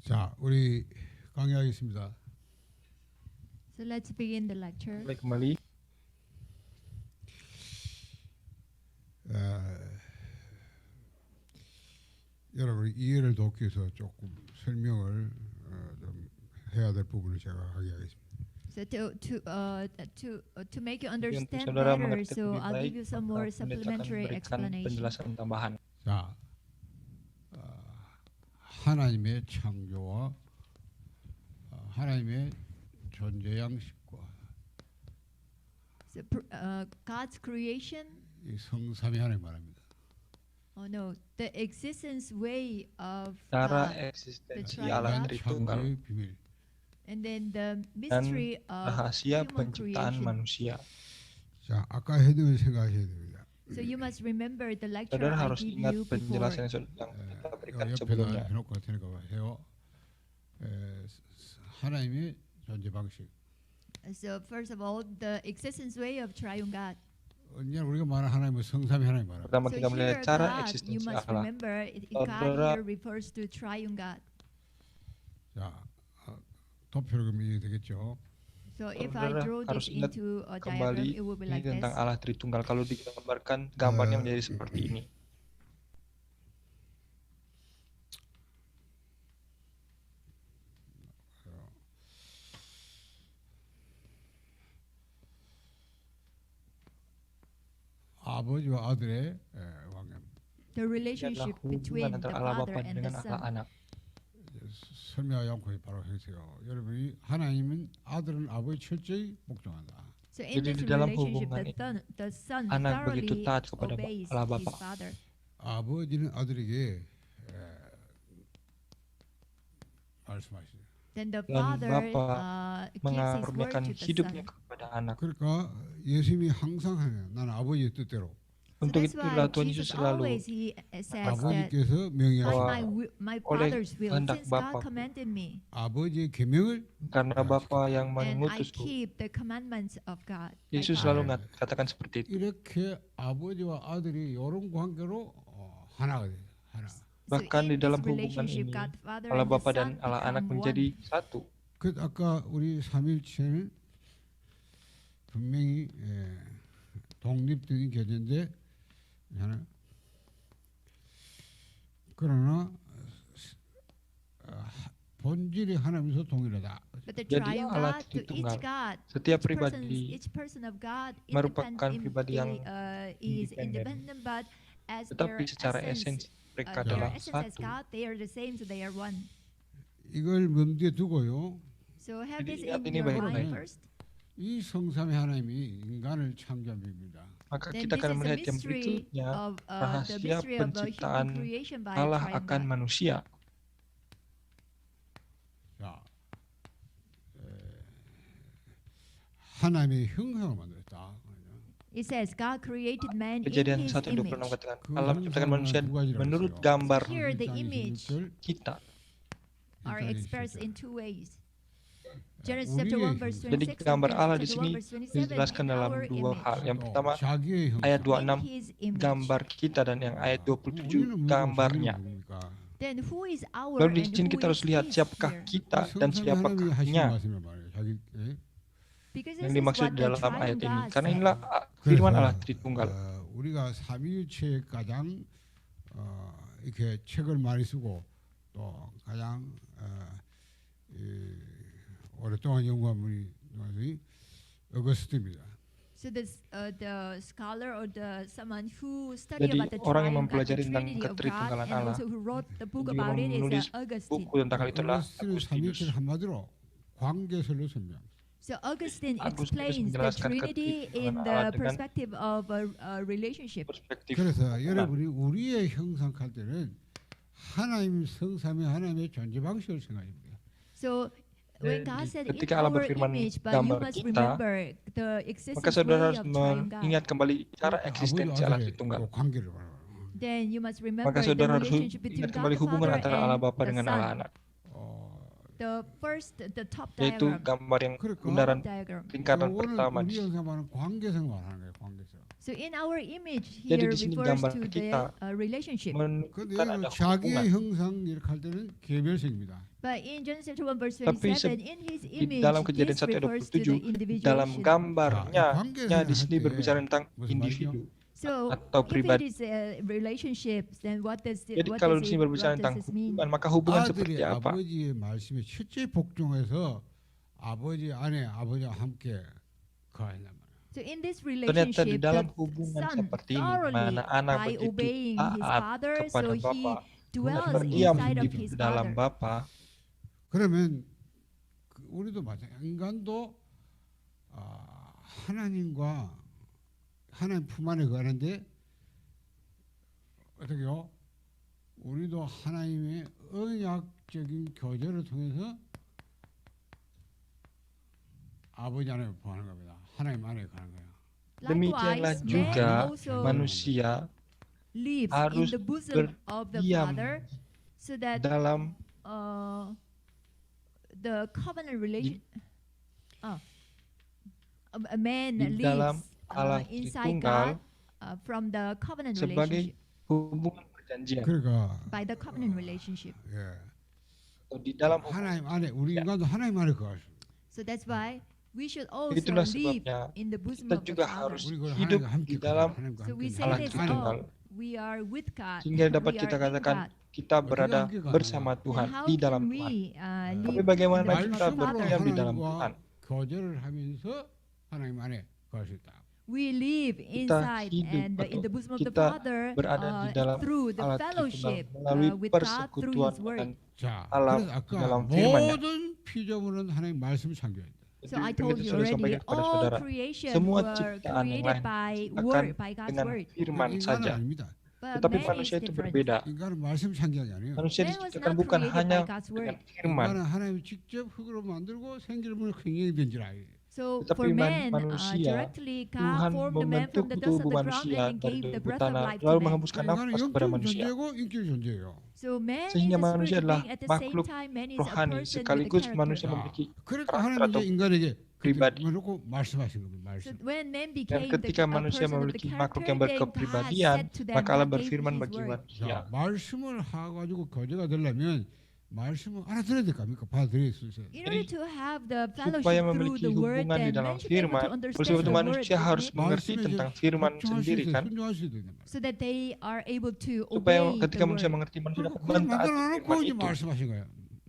자, 우리 강의하겠습니다. So let's begin the lecture. Mulai kembali. 여러분 이해를 돕기 위해서 조금 설명을 좀 해야 될 부분을 제가 하겠습니다. So to make you Jadi untuk understand saudara better, mengerti so lebih I'll baik, give you some maka more pendeta akan supplementary memberikan explanation. penjelasan tambahan. 자, 하나님의 창조와 하나님의 존재 양식과 So God's creation. 이 성삼위 하나님 말합니다. Oh no, the existence way of Cara God, eksistensi triune Allah God. Tritunggal 창조의 비밀. and then the dan mystery of rahasia human penciptaan creation. manusia. 자, 아까 해석을 생각하셔야 됩니다. So you must remember the lecture Saudara I harus give ingat you before. penjelasan yang kita berikan 옆에다 sebelumnya. 해놓고 할 테니까 해요. 하나님의 존재 방식. So first of all, the existence way of triune God. 언제 우리가 말하는 하나님은 성삼위 하나님 말합니다. Pertama So kita melihat here cara God, you eksistensi must Allah. remember God Saudara- here refers to triune God. 자, 도표로 그러면 이해되겠죠? So if I Saudara draw harus this ingat into a diagram, Kembali it will be ini like tentang this. Allah Tritunggal. Kalau digambarkan, gambarnya menjadi seperti ini. 아버지와 아들의 관계. The Ini adalah relationship between hubungan the antara Allah Father Bapa and the dengan Allah Son. Anak. 설명하지 않고 바로 해서요. 여러분이 하나님은 아들은 아버지 철저히 복종한다. So in Jadi this di dalam relationship, hubungan the Son anak begitu thoroughly taat kepada obeys Allah his Bapa. Father. 아버지는 아들에게 말씀하시죠. Then the Dan Father Bapa gives his word mengaruniakan to the hidupnya Son. kepada anak. 그러니까 예수님이 항상 하면 나는 아버지의 뜻대로 So Untuk that's itulah why Tuhan Yesus Jesus selalu always says that 아버지께서 by 명령하시고 my oleh Father's will, kehendak since God Bapa. commanded me, 아버지의 계명을 Karena Bapa yang and I mengutusku. keep the commandments of God. my Yesus Father. selalu katakan seperti itu. 이렇게 아버지와 아들이 이런 관계로 하나가 돼요. 하나. So Bahkan in di dalam this hubungan relationship, ini, God Father Allah and the Bapa Son dan Allah Anak become menjadi one. satu. 그 아까 우리 삼일체는 분명히 독립적인 교제인데 하나. 그러나 본질이 하나면서 동일하다. But the Jadi triune Allah God, to each Tritunggal. God, Setiap pribadi each person of God merupakan pribadi yang is independen. independent, but as Tetapi their secara essence, esensi mereka their adalah essence as satu. God, they are the same, so they are one. 이걸 염두에 두고요. So have Jadi this ingat in ini your baik-baik. mind first. 이 성삼위 하나님이 인간을 창조한 비밀입니다. Maka Then kita this akan is the melihat yang mystery berikutnya, of the rahasia mystery of human penciptaan creation by Allah triune akan God. manusia. 자, 하나님의 형상을 만들었다. It says God created man in Kejadian his 1:26 image. katakan 그 Allah menciptakan manusia menurut gambar Here the image kita. are expressed in two ways. Genesis 우리의 chapter 1 verse 형상. Jadi 26 and gambar Allah di Genesis sini chapter 1 verse 27 dijelaskan in dalam our dua image. hal. Yang pertama 자기의 형상. ayat In 26 his image. gambar kita dan yang ayat 27 우리는 뭐고 gambarnya. 자기는 뭡니까? Then who is our Lalu di and sini who kita harus is lihat his siapakah here? kita 이 dan 성삼위 하나님이 하신 siapakahnya 말씀을 말해요. 자기 Because yang this is dimaksud what di the dalam ayat triune ini. God Karena said. inilah firman Allah 그래서 Tritunggal. 우리가 삼위일체에 가장 이렇게 책을 많이 쓰고 또 가장 오랫동안 연구한 분이 어거스트입니다. So this, the scholar or the someone who studied Jadi about the orang triune God, yang the mempelajari tentang Trinity of God, ketritunggalan and Allah, also who wrote the book juga about it menulis is Augustine. buku tentang hal itu adalah 어거스트는 Agustinus. 삼위일체를 한마디로 관계설로 설명. So Augustine Agustinus explains the menjelaskan Trinity in ketritunggalan the Allah dengan perspective of a relationship. perspektif 그래서 hubungan. 여러분이 우리의 형상할 때는 하나님 성삼위 하나님의 존재 방식을 생각합니다. So when Jadi, God said in ketika Allah our berfirman image, but you gambar must kita, remember the maka existence saudara way harus of triune God. mengingat kembali cara eksistensi Allah 아들의 Tritunggal. 그 관계를 말합니다. Then you must remember Maka the saudara harus relationship between ingat God kembali the hubungan Father antara Allah and Bapa the dengan Allah Son. Anak, The top yaitu diagram. gambar yang 그러니까 bundaran diagram. lingkaran 오늘 pertama 우리 di 영상 말하는 관계성 말하는 거예요. 관계성. So in our image Jadi here di sini refers gambar to kita the relationship. 근데 menunjukkan ada 자기의 hubungan. 형상 이렇게 할 때는 개별성입니다. But in Genesis chapter 1 verse Tapi 27, in his Di image, dalam Kejadian this 1 ayat refers to the 27 dalam individuation. gambarnya di sini 관계성을 berbicara 할 때 tentang 무슨 individu. So atau if it pribadi. is a relationship, then what does it, Jadi kalau di sini what berbicara does tentang this mean? hubungan, maka hubungan 아들이 seperti apa? 아버지의 말씀에 실제 복종해서 아버지 아내 아버지와 함께 거한단 말이에요. So in this Ternyata di relationship, dalam the hubungan son seperti ini, thoroughly mana anak by begitu obeying his taat father, kepada so he Bapa, dwells berdiam inside of di his dalam father. Bapa. 그러면 우리도 마찬가지. 인간도 하나님과 하나님 품 안에 거하는데 어떻게요? 우리도 하나님의 언약적인 교제를 통해서 아버지 안에 거하는 겁니다. 하나님 안에 거하는 거예요. Demikianlah Likewise, man juga also manusia lives in harus the bosom of the berdiam Father, so that dalam the covenant relation, a man di dalam lives Allah inside Tritunggal God from the covenant sebagai relationship, hubungan perjanjian. 그러니까 by the covenant relationship. 예. Atau di dalam 하나님 안에 우리 인간도 하나님 안에 거할 수. So that's why we should also Itulah live sebabnya in the bosom kita of the juga Father. harus 우리 그 hidup 하나님과 함께 di dalam 거하는 하나님과 So we 함께 say Allah this, Tritunggal. we are with God. Sehingga dapat we kita are in katakan God. kita berada 함께 가는 bersama 거야. Tuhan, Then how di can dalam Tuhan. we Tapi live bagaimana in the kita bosom of the 말씀으로 berdiam Father? di dalam 하나님과 Tuhan? 거절을 하면서 하나님 안에 거할 수 있다. We live Kita inside hidup and in the bosom of the kita Father berada di dalam through the Allah fellowship Tritunggal melalui with God through persekutuan His Word. dengan 자, Allah 그래서 di 아까 dalam firman-Nya. 모든 피조물은 하나님 말씀을 창조했다. So I told you sudah already, sampaikan kepada all saudara, creation semua were ciptaan yang created lain by akan Word, by God's dengan Word. firman 인간은 saja. 아닙니다. But Tetapi man is manusia itu different. berbeda. 인간은 말씀 창조한 게 아니에요. Manusia Man was diciptakan not bukan created hanya by God's dengan word. firman, 인간은 하나님 직접 흙으로 만들고 생기름을 흥행이 된 줄 알아요. So Tetapi for man, manusia, directly God Tuhan formed the man from membentuk the dust of tubuh the ground manusia and dari gave the debu breath of tanah, life to lalu man. menghembuskan 인간은 nafas kepada 영적 manusia. 존재고 인격 존재예요. So man Sehingga is a manusia spiritual adalah being, at the same makhluk time man is a rohani, person with a sekaligus manusia character. memiliki 그러니까 karakter 하나님 atau 이제 인간에게 pribadi. 그렇고 말씀하신 겁니다. So 말씀. when man Dan became ketika a manusia person of the memiliki makhluk character, yang then God berkepribadian, said to them, maka Allah God gave berfirman His bagi word. manusia. 자, 말씀을 하가지고 거제가 되려면 말씀을 알아들어야 될 거 아닙니까? 받아들여야 있어요. In order to have the Supaya fellowship through memiliki the word, hubungan di then dalam man should be able firman, to oleh understand sebab itu the word, manusia harus isn't it? mengerti tentang firman sendiri kan, 순종할 수 있어야 된다. So that they are able to supaya obey ketika the manusia word. mengerti, manusia dapat 그걸 mentaati 만들어 firman 놓고 이제 itu. 말씀하신 거예요.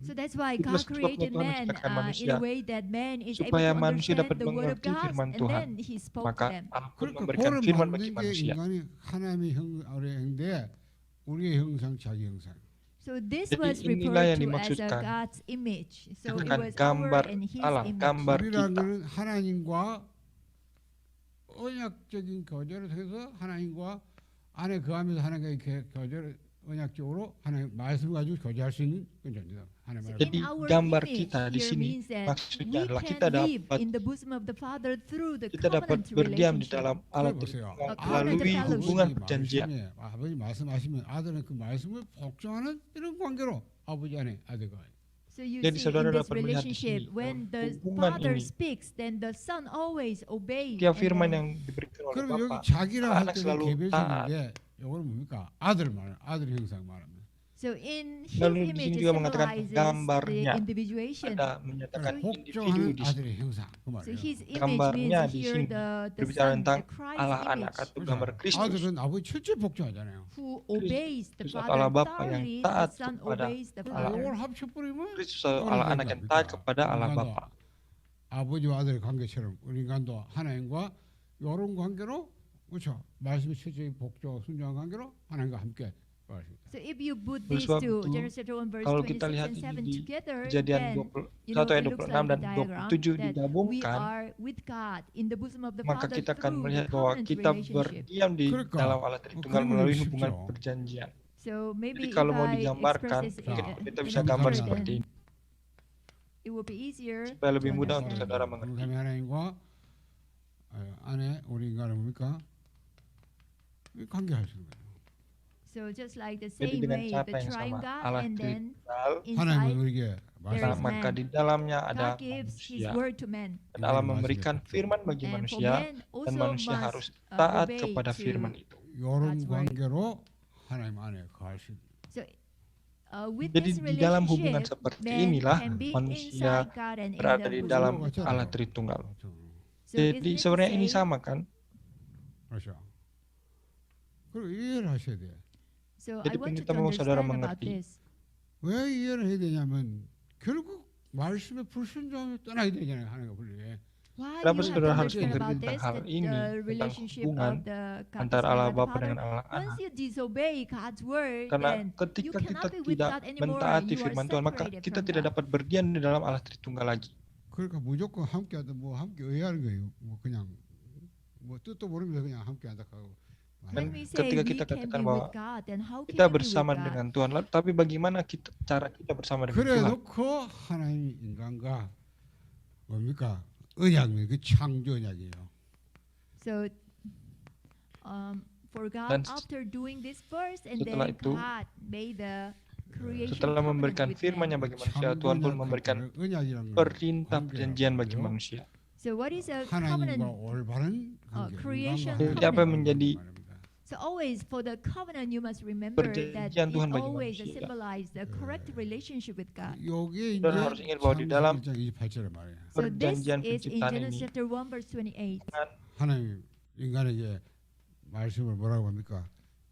So that's why Itulah God sebabnya created Tuhan man menciptakan in manusia, a way that man is able supaya to manusia understand dapat the word of mengerti God, firman and Tuhan. then He spoke to Maka them. Allah pun 그러니까 memberikan 그걸 firman 만든 bagi 게 manusia. 인간이 하나님의 형인데 우리의 형상, 자기 형상. So this Jadi was inilah referred yang to as a dimaksudkan. God's image. So it Katakan was gambar our and His Allah, image. gambar 우리라는 kita. 것은 하나님과 언약적인 거절을 통해서 하나님과 안에 거하면서 하나님과 이렇게 거절 언약적으로 하나님 말씀 가지고 거절할 수 있는 그런 존재다. 하나님 말씀. Jadi In our gambar image kita di here sini means that maksudnya we adalah can kita live dapat in the bosom of the Father through the kita dapat covenant berdiam di relationship. dalam Allah 그래 보세요. Tritunggal covenant melalui fellowship. hubungan perjanjian. 아버지 말씀하시면 아들은 그 말씀을 복종하는 이런 관계로 아버지 안에 아들과. So you Jadi see saudara in this dapat melihat di relationship, sini, when the hubungan Father ini. speaks, then the Son always obeys. Setiap and firman then- yang diberikan oleh 그럼 여기 Bapa, 자기라고 할 anak 때는 selalu 개별성인데 이거는 뭡니까? 아들 말, 아들 형상 말합니다. So in His Lalu di image sini it juga mengatakan symbolizes gambarnya. the individuation. ada menyatakan 그러니까 individu 복종하는 di sini. 아들의 형상 그 So 말이에요. His image Gambarnya means di here sini the berbicara Son, tentang the Christ Allah image, anak atau gambar Kristus. 아들은 아버지 철저히 복종하잖아요. who obeys the Kristus Father Allah Bapa yang thoroughly. taat The Son kepada obeys the Allah. Father. 이걸 합쳐버리면 Kristus Allah anak yang taat kepada Allah Bapa. 아버지와 아들의 관계처럼 우리 인간도 하나님과 이런 관계로 그렇죠. 말씀이 철저히 복종 순종한 관계로 하나님과 함께 거하십니다. So if you put Oleh these sebab two, itu, Genesis chapter 1 verse kalau kita 26 lihat and ini 7 di together, Kejadian then 1 ayat it looks 26 like dan the diagram 27 that we digabungkan, are with God in the bosom of the maka Father kita akan through the melihat bahwa covenant kita relationship. berdiam di Kira-kira. dalam Allah Tritunggal Kira-kira melalui lebih hubungan subtil. perjanjian. So maybe Jadi if kalau mau I digambarkan, express this mungkin in kita a bisa picture, gambar then seperti ini it will be easier supaya lebih to mudah untuk understand. saudara mengerti. 그다음에 하나님과 안에 우리 인간은 뭡니까? 관계할 수 있는 거예요. So just like the Jadi same dengan way, cara the yang triune sama, God, Allah and then Tritunggal 하나님은 inside 우리에게 there 말씀. is maka man. di dalamnya ada God gives His manusia. word to man, Dan Allah Ini memberikan 말씀이 firman bagi and for manusia, man dan also manusia must harus taat obey kepada to. firman itu. 이런 God's word. 관계로 하나님 안에 거하시. So, with Jadi this di dalam hubungan relationship, seperti man inilah can be manusia inside God and in berada the di bosom dalam of God. Allah Tritunggal. So isn't Jadi it sebenarnya the ini same? sama kan? 그렇죠. 그리고 이해를 하셔야 돼. So Jadi I want you pendeta to mau saudara understand about mengerti. this. 왜 이해를 해야 되냐면 결국 말씀에 불순종하면 떠나야 되잖아요. 하나님과 분리해. Why Kenapa you have to saudara harus understand mengerti about tentang this? hal That ini, the tentang relationship hubungan of the God, antara the Son, Allah and the Bapa Father. dengan Allah Once Anak. you disobey God's word, Karena then you ketika kita cannot be with tidak God anymore. mentaati You are firman Tuhan, maka separated kita from tidak God. dapat berdiam di dalam Allah Tritunggal lagi. 그러니까 무조건 함께하다 뭐 함께 의하는 거예요. 뭐 그냥 뭐 뜻도 모르면서 그냥 함께한다 하고. When Dan we say ketika we kita can katakan be bahwa with God, then how can kita we be with bersama God? dengan Tuhan, tapi bagaimana cara kita bersama dengan 그래 Tuhan? 놓고 하나님 인간과 뭡니까 언약이 그 창조 언약이에요. So, for God, Dan after doing this first, and setelah then itu, God made the creation Setelah covenant memberikan with firman-Nya man. bagi manusia, Tuhan pun memberikan perintah perjanjian bagi manusia. So what is a 하나님과 covenant? 올바른 관계, creation 인간과 Jadi apa yang menjadi 말입니다. So always for the covenant, you must remember that Perjanjian it Tuhan bagi always manusia. symbolize the correct relationship with God. 요게 이제 Saudara harus ingat bahwa di dalam 창세기 1장 28절에 말이에요. So this perjanjian is in penciptaan Genesis ini, chapter 1 verse 28. 하나님 인간에게 말씀을 뭐라고 합니까?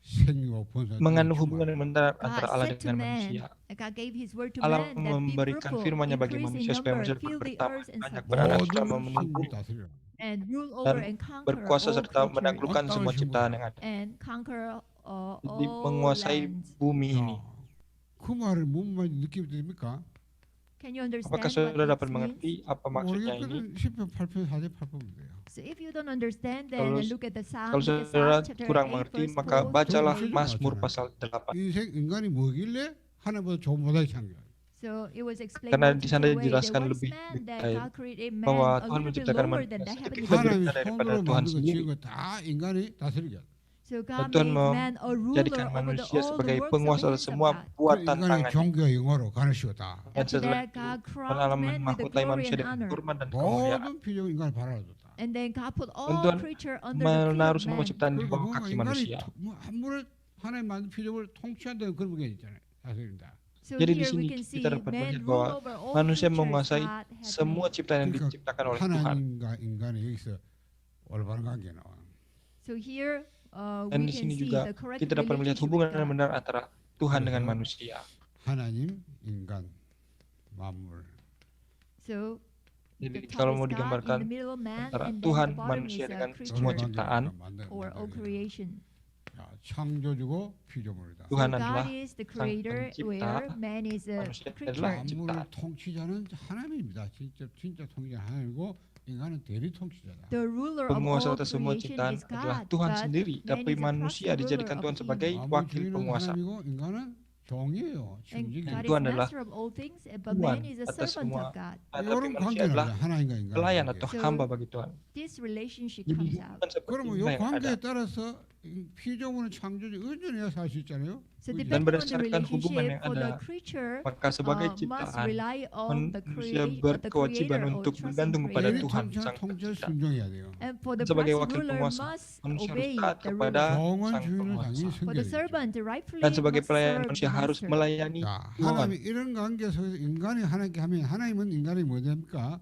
생육과 번성을 mengandung 충만하라. hubungan yang benar God antara Allah said to dengan man, manusia. God gave His word to Allah man that be memberikan fruitful, firman-Nya bagi increase in manusia supaya number, manusia fill the bertambah earth and banyak, subdue beranak it, serta 모든 memenuhi 생물을 다스리라. and rule over dan and conquer berkuasa all serta creatures menaklukkan Orang semua tahu ciptaan yang ada. and conquer Jadi all menguasai lands. bumi ini. 자, 그 말을 뭔 말인지 느낌이 됩니까? Can you understand Apakah what saudara dapat it means? mengerti apa maksudnya ini? 모르겠거든. 10편 8편 4절 8편 돼요. So if you don't understand, Kalau- then look at the Psalm, Kalau look at saudara Psalm chapter kurang 8 mengerti, verse maka 4 bacalah to 8. Mazmur pasal 8. 인생 인간이 뭐길래 하나님보다 좋은 모델 창조. So it was explained Karena in di sana such a way that dijelaskan what is lebih man that detail God created man bahwa a Tuhan little bit menciptakan lower manusia than the sedikit heavenly lebih 하나님 bodies. rendah daripada 손으로 Tuhan 만든 거 sendiri. 지은 거 다 인간이 다스리게. So God Tuhan made man a ruler Jadikan over manusia all the sebagai works of the penguasa hands of semua God. buatan 인간의 tangannya. 종교와 영어로 간을 씌웠다. Dan After setelah that, itu, God crowned mengalami man with the mahkotai glory manusia and dengan honor. kurma dan kemuliaan. 모든 피조 인간을 바라줬다. And then God put Dan all Tuhan creature under the feet menaruh of semua man. ciptaan di 그러니까 bawah 뭔가 kaki 인간이 manusia. 뭐 아무런 하나님 만든 피조를 통치한다는 그런 게 있잖아요. 다스린다. So Jadi di here we sini can see kita dapat man melihat rule bahwa over all manusia creatures menguasai God has semua made. ciptaan yang 그러니까 diciptakan oleh Tuhan. 하나님과 인간의 여기서 올바른 관계 나와. So here Dan we di can sini see juga the correct kita dapat melihat relationship hubungan with yang God. benar antara Tuhan dengan 그래서 manusia. 하나님, 인간, 만물. So Jadi the top kalau is mau God, digambarkan in the middle man, antara and then Tuhan, the bottom manusia is a dengan creature semua ciptaan. or all creation. 자, 창조주고 피조물이다. So Tuhan God adalah is the sang creator, pencipta, where man is a manusia creature. adalah 만물 ciptaan. 통치자는 하나님입니다. 진짜 통치자 하나님이고 인간은 대리 통치자다. The ruler of Penguasa all atas semua creation ciptaan is adalah God, Tuhan but sendiri, man tapi is a manusia passive dijadikan ruler Tuhan of sebagai him. 만물 wakil 주인은 penguasa. 하나님이고 인간은 종이에요. And 징징이. God is Tuhan adalah master of all things, but Tuhan man is a atas servant semua. of God. Tapi 이런 manusia 관계는 adalah 하나님과 인간의 pelayan 관계. atau So, hamba bagi Tuhan. This relationship Jadi comes out. hubungan seperti 그러면 이 inilah yang ada. 관계에 따라서 이 피조물은 창조주 의존해야 살 수 있잖아요. So 그죠? depending on the berdasarkan hubungan relationship yang for the ada, creature, Maka sebagai must ciptaan, rely on the manusia creator berkewajiban or untuk trust bergantung in kepada 대리 creator. Tuhan, 통치자 sang 통치를 pencipta. 순종해야 돼요. And for the Sebagai passive wakil ruler penguasa, must manusia harus obey taat the kepada ruler. 종은 sang 주인을 penguasa. 당연히 For the 섬겨야죠. servant rightfully Dan sebagai must pelayan serve manusia the harus master. melayani 자, Tuhan. 하나님이 이런 관계 속에서 인간이 하나님께 하면 하나님은 인간이 뭐 됩니까?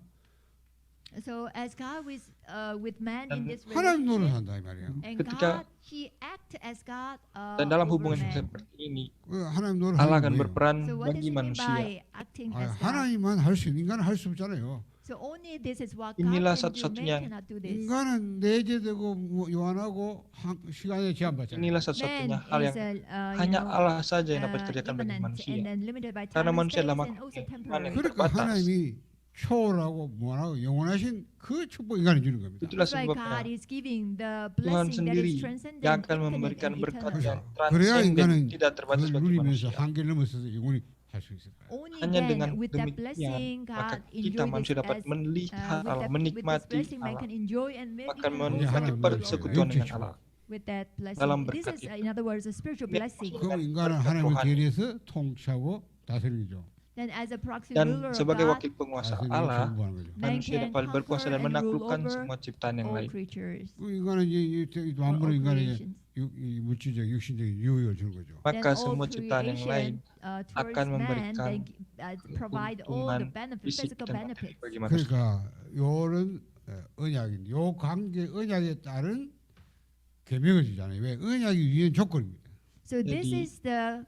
So as God with man in Dan this 하나님 노릇 relationship, 한다 이 말이에요. and Ketika- God, He act as God Dan dalam over hubungan man. seperti ini, 그 하나님 노릇 Allah 하는 akan 거예요. berperan So what does bagi He mean manusia. by acting as God? 하나님만 할 수 있는 인간은 할 수 없잖아요. So only this is what God Inilah can do. satu-satunya- Man cannot do this. 인간은 내재되고 뭐 요한하고 시간에 제한받잖아요. Inilah Man satu-satunya hal yang you hanya know, Allah saja yang dapat kerjakan bagi immanent manusia. and then limited by Karena time and manusia space adalah and makhluk also yang temporary. immanent. 그러니까 terbatas. 하나님이 초월하고 뭐하고 영원하신 그 축복 인간에 주는 겁니다. Itulah That's why sebabnya God is giving the Tuhan blessing that is sendiri transcendent, yang akan infinite, memberikan and berkat eternal. yang 그래야 transenden, 인간은 tidak terbatas 그걸 bagi 누리면서 manusia. 한계를 넘어서서 영원히 할 수 있을 거예요. Only Hanya then, dengan with that demikian, blessing, maka God kita enjoy manusia this dapat as melihat Allah, with this menikmati blessing, man Allah. can enjoy and make Bahkan even manusia 하나님 also dapat 노릇 bersekutuan dengan 영적 Allah. with that blessing. dalam This berkat is, itu. in other words, a spiritual Ini blessing. maksudnya 그 인간은 berkat 하나님을 rohani. 대리해서 통치하고 다스리죠. Then as a proxy Dan ruler of sebagai God, wakil penguasa 하나님이 Allah, 정부하는 거죠. man manusia can dapat berkuasa dan conquer and rule menaklukkan over semua ciptaan yang all lain. creatures 인간은 이 or 만물은 all 인간에게 creations. 이 물질적 육신적인 유익을 주는 거죠. Then Maka all semua ciptaan yang lain creation towards akan man, memberikan they provide all the keuntungan benefits, fisik physical dan materi benefits. bagi manusia. 그러니까 요런 언약인데 요 관계 언약에 따른 계명을 주잖아요. 왜 언약이 위헌 조건입니다. So this Jadi, is the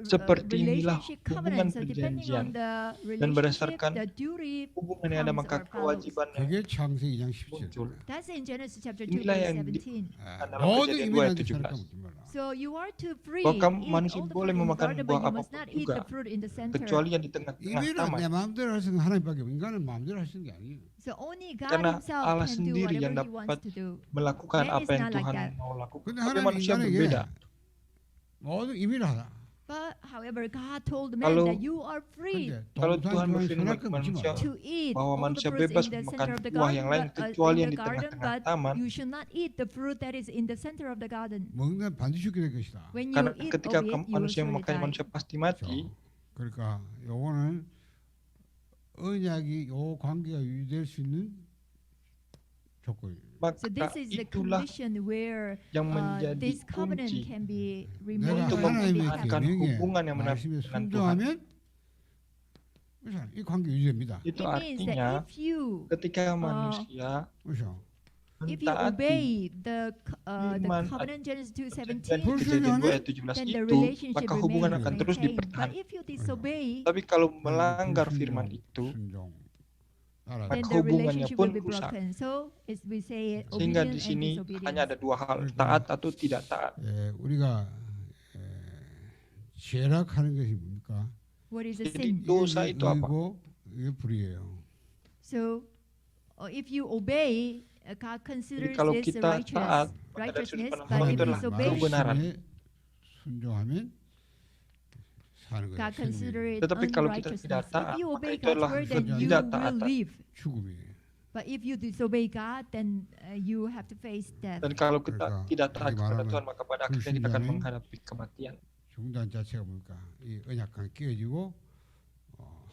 seperti inilah relationship hubungan covenant. So depending on perjanjian the dan relationship, berdasarkan the duty hubungan yang ada comes maka or follows. kewajiban yang 그게 창세기 2장 muncul. 17절. That's in Genesis chapter 2 Inilah verse yang 17. dalam 모든 Kejadian 2 이민한테 ayat 17. 살까 묻지 말라. So you are to free Bahwa eat manusia all the boleh fruit in the memakan garden, buah but you must apapun not eat juga, the fruit in the center. kecuali yang di tengah-tengah 이민은 taman. 내 마음대로 할 수 있는 하나님밖에 없고 인간은 마음대로 할 수 있는 게 아니에요. So only God Karena Himself Allah can do sendiri yang whatever He wants dapat to do. melakukan Man apa is yang not like Tuhan that. mau lakukan. 근데 Tapi 하나님 manusia 인간에게 berbeda. 모든 이민을 하라. But however, God told man Kalau- that you are free 근데 Kalau 동산 Tuhan 중앙에 berfirman 선악과 kepada 묻지 manusia 마라. to eat bahwa all the manusia fruits bebas in the makan center of the buah garden, yang lain but, kecuali in yang the di garden, tengah-tengah but taman. you should not eat the fruit that is in the center of the garden. 먹는 반드시 죽게 될 것이다. When you Karena eat ketika of it, you will manusia surely memakannya die. manusia pasti mati. 그러니까 요거는 언약이 요 관계가 유지될 수 있는 조건이에요. So Maka this is the itulah condition where yang menjadi this covenant kunci can be 내가 remained untuk or can be mempertahankan kept. 계명에 hubungan yang benar 말씀에 dengan Tuhan. 순종하면 이 관계 유지됩니다. Itu It means artinya that if you ketika manusia 그렇죠? mentaati obey the firman covenant Genesis 2:17, Kejadian 2 ayat 17 then the itu, relationship maka hubungan remains akan terus maintained. dipertahankan. But if you disobey, Tapi kalau melanggar firman 불순종, itu, 순종. then 알아요. the hubungannya relationship pun will be rusak. broken. So as we say, sehingga obedience di and sini disobedience. hanya ada dua hal, taat atau tidak taat. 우리가 죄락하는 것이 뭡니까? What is a sin? Jadi dosa itu apa? 의고 이게 불이에요. So if you obey, God Jadi considers kalau this kita taat, maka dari righteousness. sudut pandang But Allah if itu adalah disobey, kebenaran. 말씀에 순종하면 사는 거예요. God consider 생명이. it Tetapi kalau kita unrighteousness. tidak taat, If you maka obey itu God's adalah word, then you tidak will taatan. live. 죽음이에요. But if you disobey God, then you have to face death. Dan kalau kita Kira-kira tidak taat di kepada mana Tuhan, maka pada akhirnya kita akan 불순종이 menghadapi kematian. 중단 자체가 뭡니까? 이 언약관 깨지고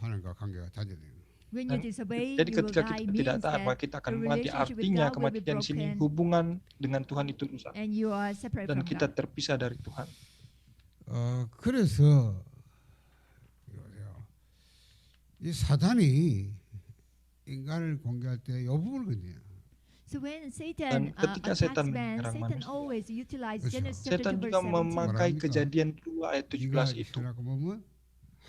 하나님과 관계가 단절되는 거예요. When you disobey, Jadi you will ketika die kita tidak means taat, maka that kita akan the mati. relationship with Artinya God will be kematian di sini broken hubungan dengan Tuhan itu rusak. and you are separate Dan from kita God. terpisah dari Tuhan. 그래서 이 사단이 인간을 공개할 때 이 부분을 건드려요. So when Dan Satan ketika attacks setan man, menyerang Satan manusia, always utilizes 그렇죠. Genesis chapter Setan 2 juga verse 17. memakai Berarti Kejadian 2 ayat 네가 17 itu. 있으라고 보면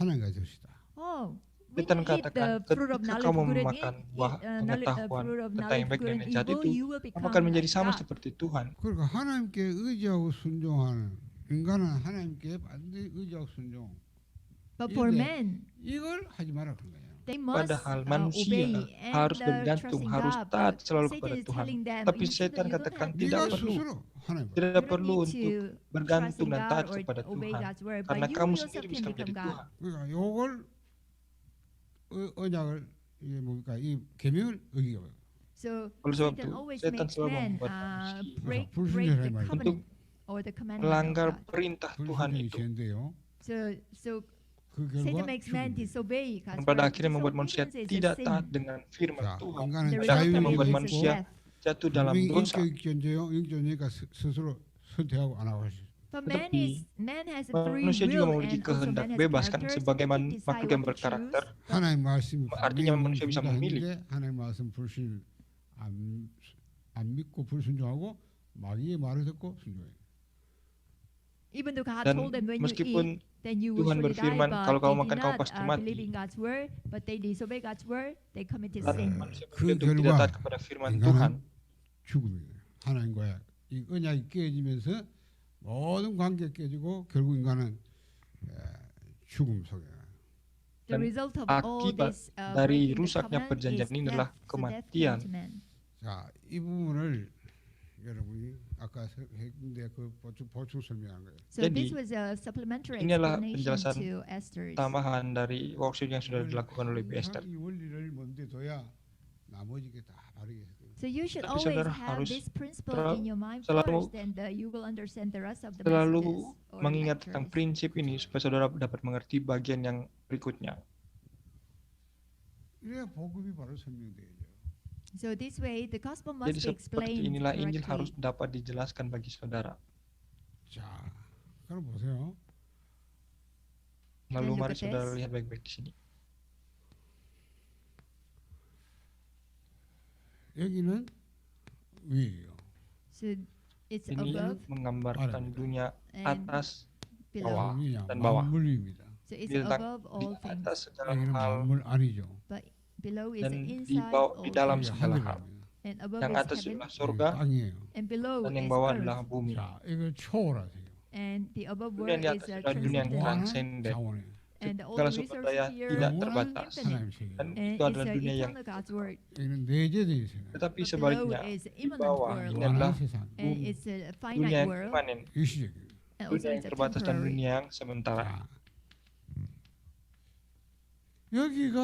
하나님과 되시다. Oh, when Satan you eat katakan, the fruit of ketika knowledge kamu of good and memakan evil, buah pengetahuan fruit of tentang knowledge yang of baik good dan and yang jahat evil, itu, you will kamu become akan menjadi like sama God. seperti Tuhan. 그러니까 하나님께 의지하고 순종하는 인간은 하나님께 반드시 의지하고 순종. But for 이게- men, 이걸 하지 마라 그런 거예요. they must Padahal manusia obey and harus bergantung, trust in harus God. taat But selalu Satan kepada is Tuhan. telling them, Tapi you setan don't katakan have to tidak 네가 perlu, 스스로 하나님. You tidak don't perlu need untuk to bergantung trust in dan God taat or kepada obey Tuhan. God's word, Karena but you kamu yourself sendiri can bisa become menjadi God. Tuhan. 그러니까 요걸 언약을 이게 뭡니까? 이 계명을 어기게. So Oleh sebab Satan itu, always setan makes selalu man membuat manusia break 불순종을 the 해 말이에요. covenant or the commandment of melanggar God. perintah Tuhan 불순종이 itu. 죄인데요. So 그 Satan 결과 makes man 죽음이에요. disobey Dan God's pada word. akhirnya membuat manusia Disobedience is a tidak sin. taat dengan firman 자, Tuhan. 인간은 The pada result akhirnya of membuat it is manusia death. jatuh dalam 분명히 dosa. 영적이니까 스스로 선택하고 안 하고 하시. But Tetapi man has a free manusia juga will memiliki and also kehendak man has bebas kan character, so sebagai they can decide makhluk yang what to berkarakter. choose. 하나님 말씀이 artinya manusia bisa memilih. 하나님 말씀 불신 안 믿고 불순종하고 마귀의 말을 듣고 순종해요. Even though God Dan told them when you meskipun eat, then you will Tuhan surely die, berfirman, but kalau kamu they makan, did kamu not pasti mati. believe in God's word, but they disobey God's word, they committed dan sin. manusia 그 memilih untuk tidak 결과 taat kepada firman Tuhan. 인간은 죽음이에요. 하나님과의 이 언약이 깨지면서 모든 관계가 깨지고 결국 인간은 죽음 속에. The Dan result of all akibat this dari breaking the rusaknya covenant perjanjian is ini adalah death, so death kematian. came to man. 자, 이 부분을 여러분이 아까 했는데 그 보충 설명한 거예요. So Jadi, this was a supplementary ini adalah explanation penjelasan to Esther's. Tambahan dari workshop yang sudah dilakukan oleh Bu Esther. 이 원리를 먼저 둬야 나머지 게 다 바르게 해요. So you should Tapi always saudara have harus this principle terlalu- in your mind selalu- first, and you will understand the rest of the Selalu messages or mengingat tentang lectures. prinsip ini supaya saudara dapat mengerti bagian yang berikutnya. 이래야 복음이 바로 설명되죠. So this way, the gospel must Jadi be seperti explained inilah Injil harus correctly. dapat dijelaskan bagi saudara. 자, 그럼 보세요. Lalu look mari at saudara this. lihat baik-baik di sini. 여기는 위예요. So it's Ini above menggambarkan Ada. dunia and atas, below. bawah. 위냐 dan bawah. 만물입니다. So it's Bintang above di all things, atas segala 여기는 hal 만물 아니죠. but below is dan di inside bawah all di dalam things. 여기 segala hal. 하늘입니다. And above Yang is atas heaven, adalah 여기 surga 땅이에요. and below dan yang is bawah earth. adalah bumi. 자, 이걸 초월하세요. And the above Dunia world di is atas adalah dunia yang transcendent. transenden. 자원이에요. And all Segala the sumber resources daya here tidak are terbatas. infinite. 하나님 세계. And itu it's adalah a dunia yang eternal God's word. 여기는 내재된 세계. tetapi But sebaliknya below is di immanent bawah world. ini adalah 무한한 세상. And bumi, it's a dunia finite yang world. permanen, 일시적이에요. And also dunia yang it's a terbatas dan temporary. dunia yang sementara. 자, 여기가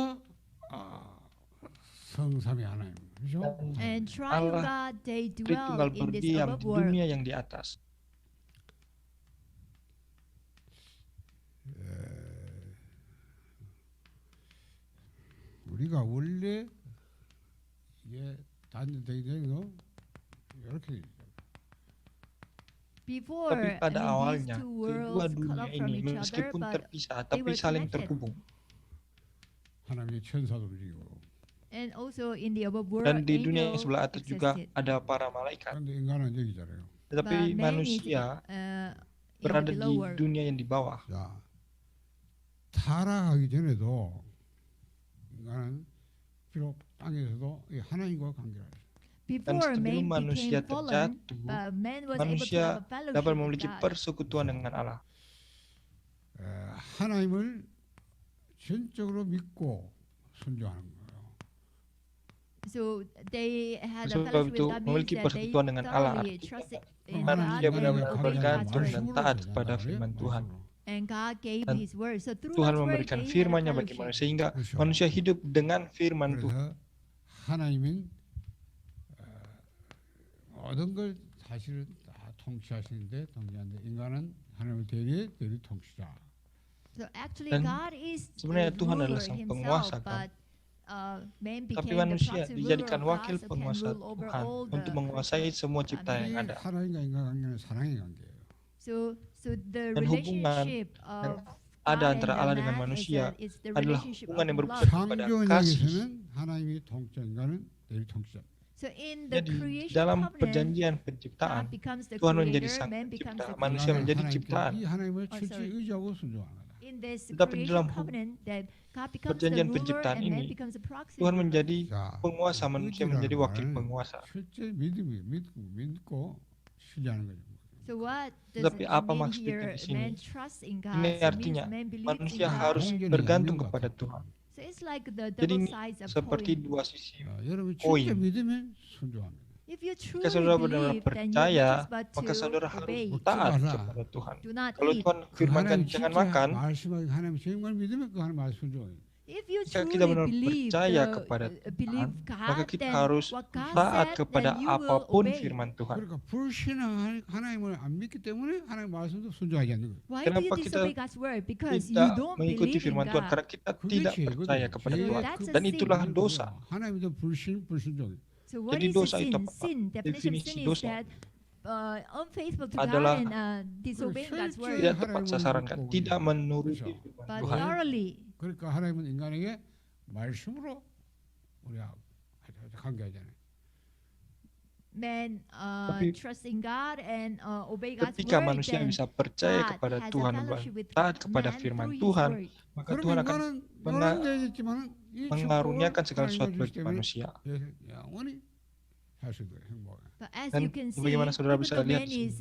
성삼위 하나님, 그렇죠? And triune Allah God, they Tritunggal dwell in this berdiam above di world. dunia yang di atas. 우리가 원래 이게 단절되기 전에도 이렇게 되죠. Before, Tapi pada these awalnya two kedua worlds cut dunia off from ini each other, meskipun but terpisah they tapi were saling connected. terhubung. 하나님의 천사도 움직이고. And also in the above world, Dan di dunia yang angel sebelah atas juga existed. ada para malaikat. 그런데 인간은 여기잖아요. Tetapi But man is manusia in the berada below di world. dunia yang di bawah. 자, 타락하기 전에도 인간은 비록 땅에서도 이 하나님과 관계를 해요. Before sebelum man manusia became fallen, terjatuh, man was able to manusia have a fellowship dapat with memiliki God. persekutuan dengan Allah. 하나님을 전적으로 믿고 순종하는 거예요. So they had a Sebab fellowship itu with God means memiliki that they persekutuan dengan Allah, thoroughly artinya trusted in 하나님 God manusia and benar-benar obeyed bergantung God's dan word. taat kepada firman Tuhan. And God gave Dan His word. So through Tuhan God's word, memberikan they had a firman-Nya bagi fellowship. manusia sehingga 그렇죠. manusia hidup dengan firman Tuhan. 그래서 하나님은 모든 걸 사실은 다 통치하시는데 인간은 하나님을 대리 통치자. So actually, Dan God is the sebenarnya Tuhan ruler adalah sang Himself, penguasa, kan? but man Tapi became the manusia proxy ruler dijadikan of wakil God, so can penguasa rule over Tuhan all untuk the menguasai creatures. semua cipta Amen. yang 이 ada. 하나님과 인간 관계는 사랑의 관계예요. So the Dan hubungan relationship of ada God antara and Allah the dengan man manusia is the adalah relationship hubungan of yang love. berpusat kepada kasih. 창조에서는 하나님이 통치, 인간은 대리 통치자. So in the Jadi creation dalam covenant, perjanjian God penciptaan, becomes the Tuhan menjadi creator, sang man becomes pencipta, the manusia creature. menjadi 하나님께 ciptaan. 이 하나님을 sorry. 철저히 의지하고 순종하는 거다. In this Tetapi di creation dalam covenant, that God becomes the perjanjian ruler penciptaan and man ini, becomes a proxy Tuhan ruler. menjadi 자, penguasa, manusia menjadi wakil penguasa. 실제 믿고 실현하는 거죠. So what does Tetapi it apa mean maksudnya here? di sini? Man trusts in God. Ini So it means artinya man believes manusia in God. harus 완전히 bergantung 양면 kepada 같은 Tuhan. So it's like the Jadi double ini sides of seperti coin. dua sisi. 자, 여러분 koin. 진짜 믿으면 순종합니다. If you truly Jika saudara benar-benar believe, then you percaya, just but maka to saudara harus obey. taat Subhanallah. kepada Tuhan. Do not Kalau eat. Tuhan 그 firmankan 하나님 jangan 진짜 makan, 말씀하기 하나님 정말 믿으면 그 하나님 말씀 순종해요. If you jika truly kita benar believe, percaya kepada believe Tuhan, maka God, kita then harus what God taat said, kepada then you will apapun obey. firman Tuhan. 그러니까 불신앙 하나님을 안 믿기 때문에 하나님 말씀도 순종하지 않는 거예요. Why do you Kenapa kita disobey God's word? Because you Tidak don't mengikuti believe in firman Tuhan God. karena kita 그게 tidak 죄거든요. percaya kepada 죄의 Tuhan. That's a Dan sin. itulah dosa. 하나님도 불순종. So what Jadi is dosa a itu sin? apa? Sin, definition of Definisi sin is dosa that unfaithful to adalah God and disobeying God's word. tidak tepat sasaran, kan? Tidak menuruti 그렇죠. firman But Tuhan. thoroughly, 그러니까 하나님은 인간에게 말씀으로 우리가 관계하잖아요. man Tapi trust in God and obey God's Ketika word, manusia then bisa percaya God kepada has a Tuhan, fellowship with taat kepada man firman through His Tuhan, word. maka 그러면 Tuhan akan 인간은 menga- 요란되겠지만은 이 mengaruniakan segala 축복을 sesuatu 하나님이 bagi 주시기 때문에 manusia. 영원히 살 수 있어요. 행복해. But as Dan you can see, bagaimana saudara even bisa though lihat man di is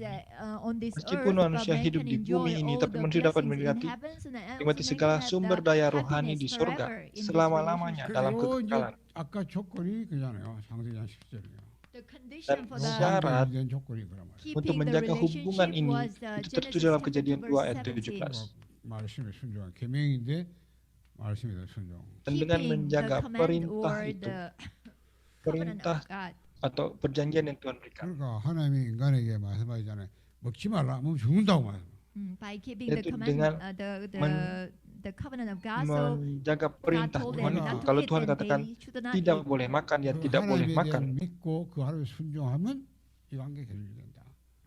on this Meskipun earth, manusia but man hidup can di enjoy bumi ini, all tapi the manusia dapat blessings in menikmati heavens, and also nikmati man segala can have sumber the daya rohani happiness di surga forever in this selama-lamanya relationship. dalam 그리고 이제 kekekalan. 아까 조건이 그잖아요. 상대장 10절이요. The condition for the syarat 된 조건이 그란 말이에요. untuk keeping the menjaga hubungan relationship ini was itu Genesis tertulis dalam 10 Kejadian 2 ayat verse 17. 17. 말씀에 순종한 계명인데 말씀에 대한 순종. Dan dengan Keeping menjaga the command perintah or itu, the covenant perintah of God. atau perjanjian yang Tuhan berikan. 그러니까 하나님이 인간에게 말씀하시잖아요. 먹지 말라. 먹으면 죽는다고 말해요. By keeping the Yaitu commandment, dengan the covenant of God. So menjaga God perintah told Tuhan them itu. not to Kalau eat Tuhan and katakan they should not tidak eat. boleh makan, ya 그 tidak boleh 하나님에 makan. 대한 믿고 그 하나님을 순종하면 이 관계 결정된다.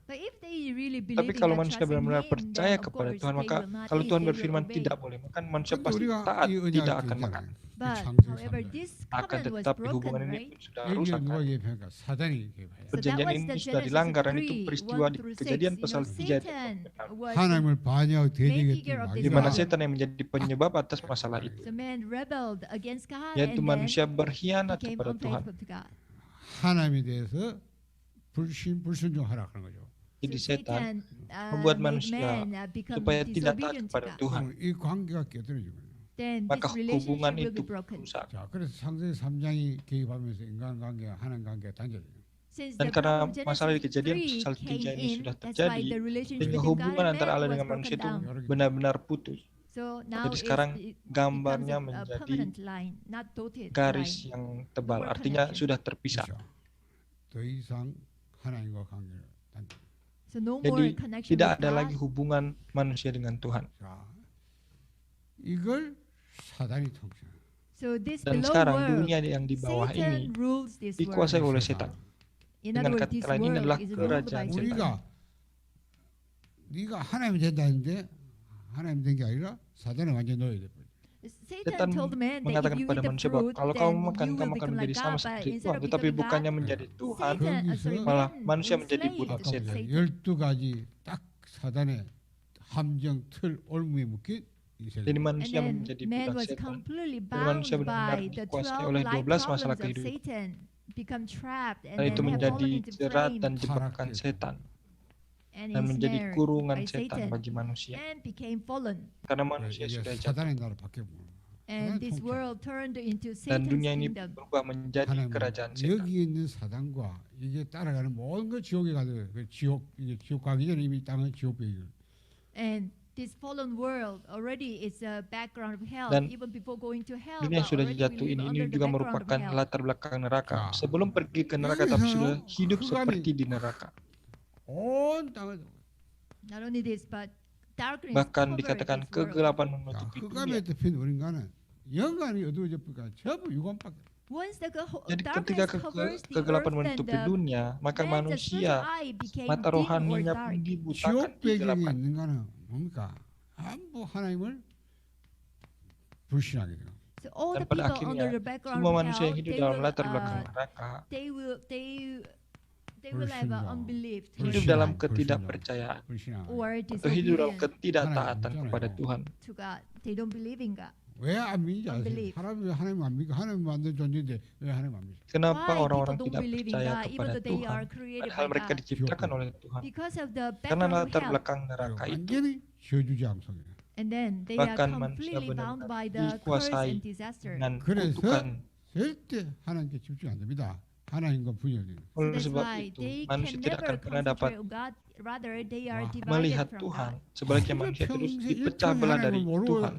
But if they really Tapi believe in kalau God, manusia trust in benar-benar Him, percaya then of kepada course Tuhan, they maka will not kalau eat, Tuhan they will berfirman obey. tidak boleh makan, manusia 근데 pasti 우리가 taat, 이 tidak 언약을 akan makan. 있잖아요. 이 But 창세 however, 3장. this Akan covenant was tetapi broken, hubungan ini right? pun sudah 이게 rusak 누가 kan. 개입하니까 사단이 개입해요. So that Perjanjian was ini the sudah Genesis dilanggar dan itu 3, peristiwa 1 di through 6. Kejadian You know, pasal 3 itu. Satan was 하나님을 반역하고 figure 대적했던 of 마귀가 this Di mana world. setan yang menjadi penyebab atas masalah itu, the man rebelled against God yaitu and then manusia berkhianat became kepada Tuhan. unfaithful to God. 하나님에 대해서 불순종하라 그런 거죠. Jadi So setan Satan membuat made manusia man become supaya tidak taat disobedient to kepada God. Tuhan, 이 관계가 깨뜨려지거든요. Then maka this relationship hubungan will itu be broken. rusak. 자, 그래서 창세기 3장이 개입하면서 인간관계가 하나님 관계가 단절돼요. Since Dan the karena problem of masalah di Genesis Kejadian 3 pasal 3 came ini in, sudah that's why terjadi, the relationship sehingga between God hubungan and antara man Allah was dengan broken manusia itu down. benar-benar putus. So now Jadi sekarang it becomes gambarnya a menjadi permanent line, not dotted garis line. yang tebal, more artinya connection. sudah terpisah. 그렇죠. 더 이상 하나님과 관계를 단절. So no more Jadi connection tidak with ada God. lagi hubungan manusia dengan Tuhan. 자, 이걸 사단이 통치해요. So this Dan below sekarang world, dunia yang di bawah ini Satan rules this dikuasai world. oleh setan. In dengan other words, kata this lain, ini world adalah is ruled kerajaan by setan. Satan. 우리가 네가 하나님이 된다는데 하나님 된 게 아니라 사단에 완전 넣어야 돼. Satan Setan told man that if mengatakan you kepada eat the manusia bahwa fruit, kalau then kamu makan, you kamu will akan become menjadi like sama God. But seperti instead Tuhan. of Tetapi becoming bukannya God, menjadi Tuhan, Satan, malah man manusia menjadi enslaved budak to setan. Satan. 12가지 딱 사단의 함정 틀 올무에 묶인 이 세상. Jadi And manusia then menjadi man budak was setan. completely Dan bound manusia benar-benar by the dikuasai 12 oleh life 12 masalah problems of kehidupan. Satan, become trapped and Dan then itu have menjadi fallen into jerat flame dan jebakan Tarak. setan. and Dan menjadi ensnared kurungan by setan Satan bagi manusia. and became fallen. Karena manusia 이제 sudah jatuh. 사단의 나라 바뀌고. And this 통치. world turned into Dan Satan's dunia ini kingdom. berubah menjadi 하나님 kerajaan setan. 여기 있는 사단과 이게 따라가는 모든 걸 지옥에 가도 그 지옥 이게 지옥 가기 전에 이미 땅은 지옥배기를. And this fallen world already is a background of hell. Dan Even before going to hell, Dunia but sudah already jatuh we live ini under the juga background of merupakan hell. latar belakang neraka. Ya. Sebelum pergi ke neraka tapi sudah hidup seperti di neraka. 온 땅을 Not only this, but darkness Bahkan covered dikatakan this world. kegelapan 자, menutupi 흑암에 dunia. 덮인 우리 인간은 영간이 어두워져니까 전부 유관밖에. Once the Jadi ketika darkness covers the kegelapan earth, then menutupi the dunia, maka man's manusia spiritual eye became mata dim or rohaninya dark. pun dibutakan, 지옥 배경에 digelapkan. 있는 거는 뭡니까? 전부 하나님을 불신하게 돼요. So all Dan the pada people akhirnya under the background semua of manusia hell, yang hidup they dalam will, latar belakang neraka they will have 불신자. unbelief hidup Bersyukur, dalam bersyukur. ketidakpercayaan 불신하게. or atau hidup dalam disobedience ketidaktaatan Hananim, kepada hananim. Tuhan. to God. They don't believe in God. 왜안 믿는지 아세요? Unbelief. 하나님 안 믿고 하나님 만든 존재인데 왜 하나님 안 믿어? Kenapa Why orang-orang people don't tidak believe in percaya God even kepada though they Tuhan? are created Padahal by mereka God? diciptakan oleh Tuhan. Because of the Karena background of latar hell. belakang neraka itu 완전히 저주자 암속이에요. And then they are bahkan manusia completely bound benar-benar by the curse dikuasai and disaster. dengan 그래서 kutukan. 절대 하나님께 집중 안 됩니다. 하나님과 분열돼요. So Oleh that's sebab why itu they manusia can tidak never akan pernah dapat concentrate on God. Rather, they are Wah. divided melihat from Tuhan. God. Sebaliknya manusia terus dipecah belah dari Tuhan.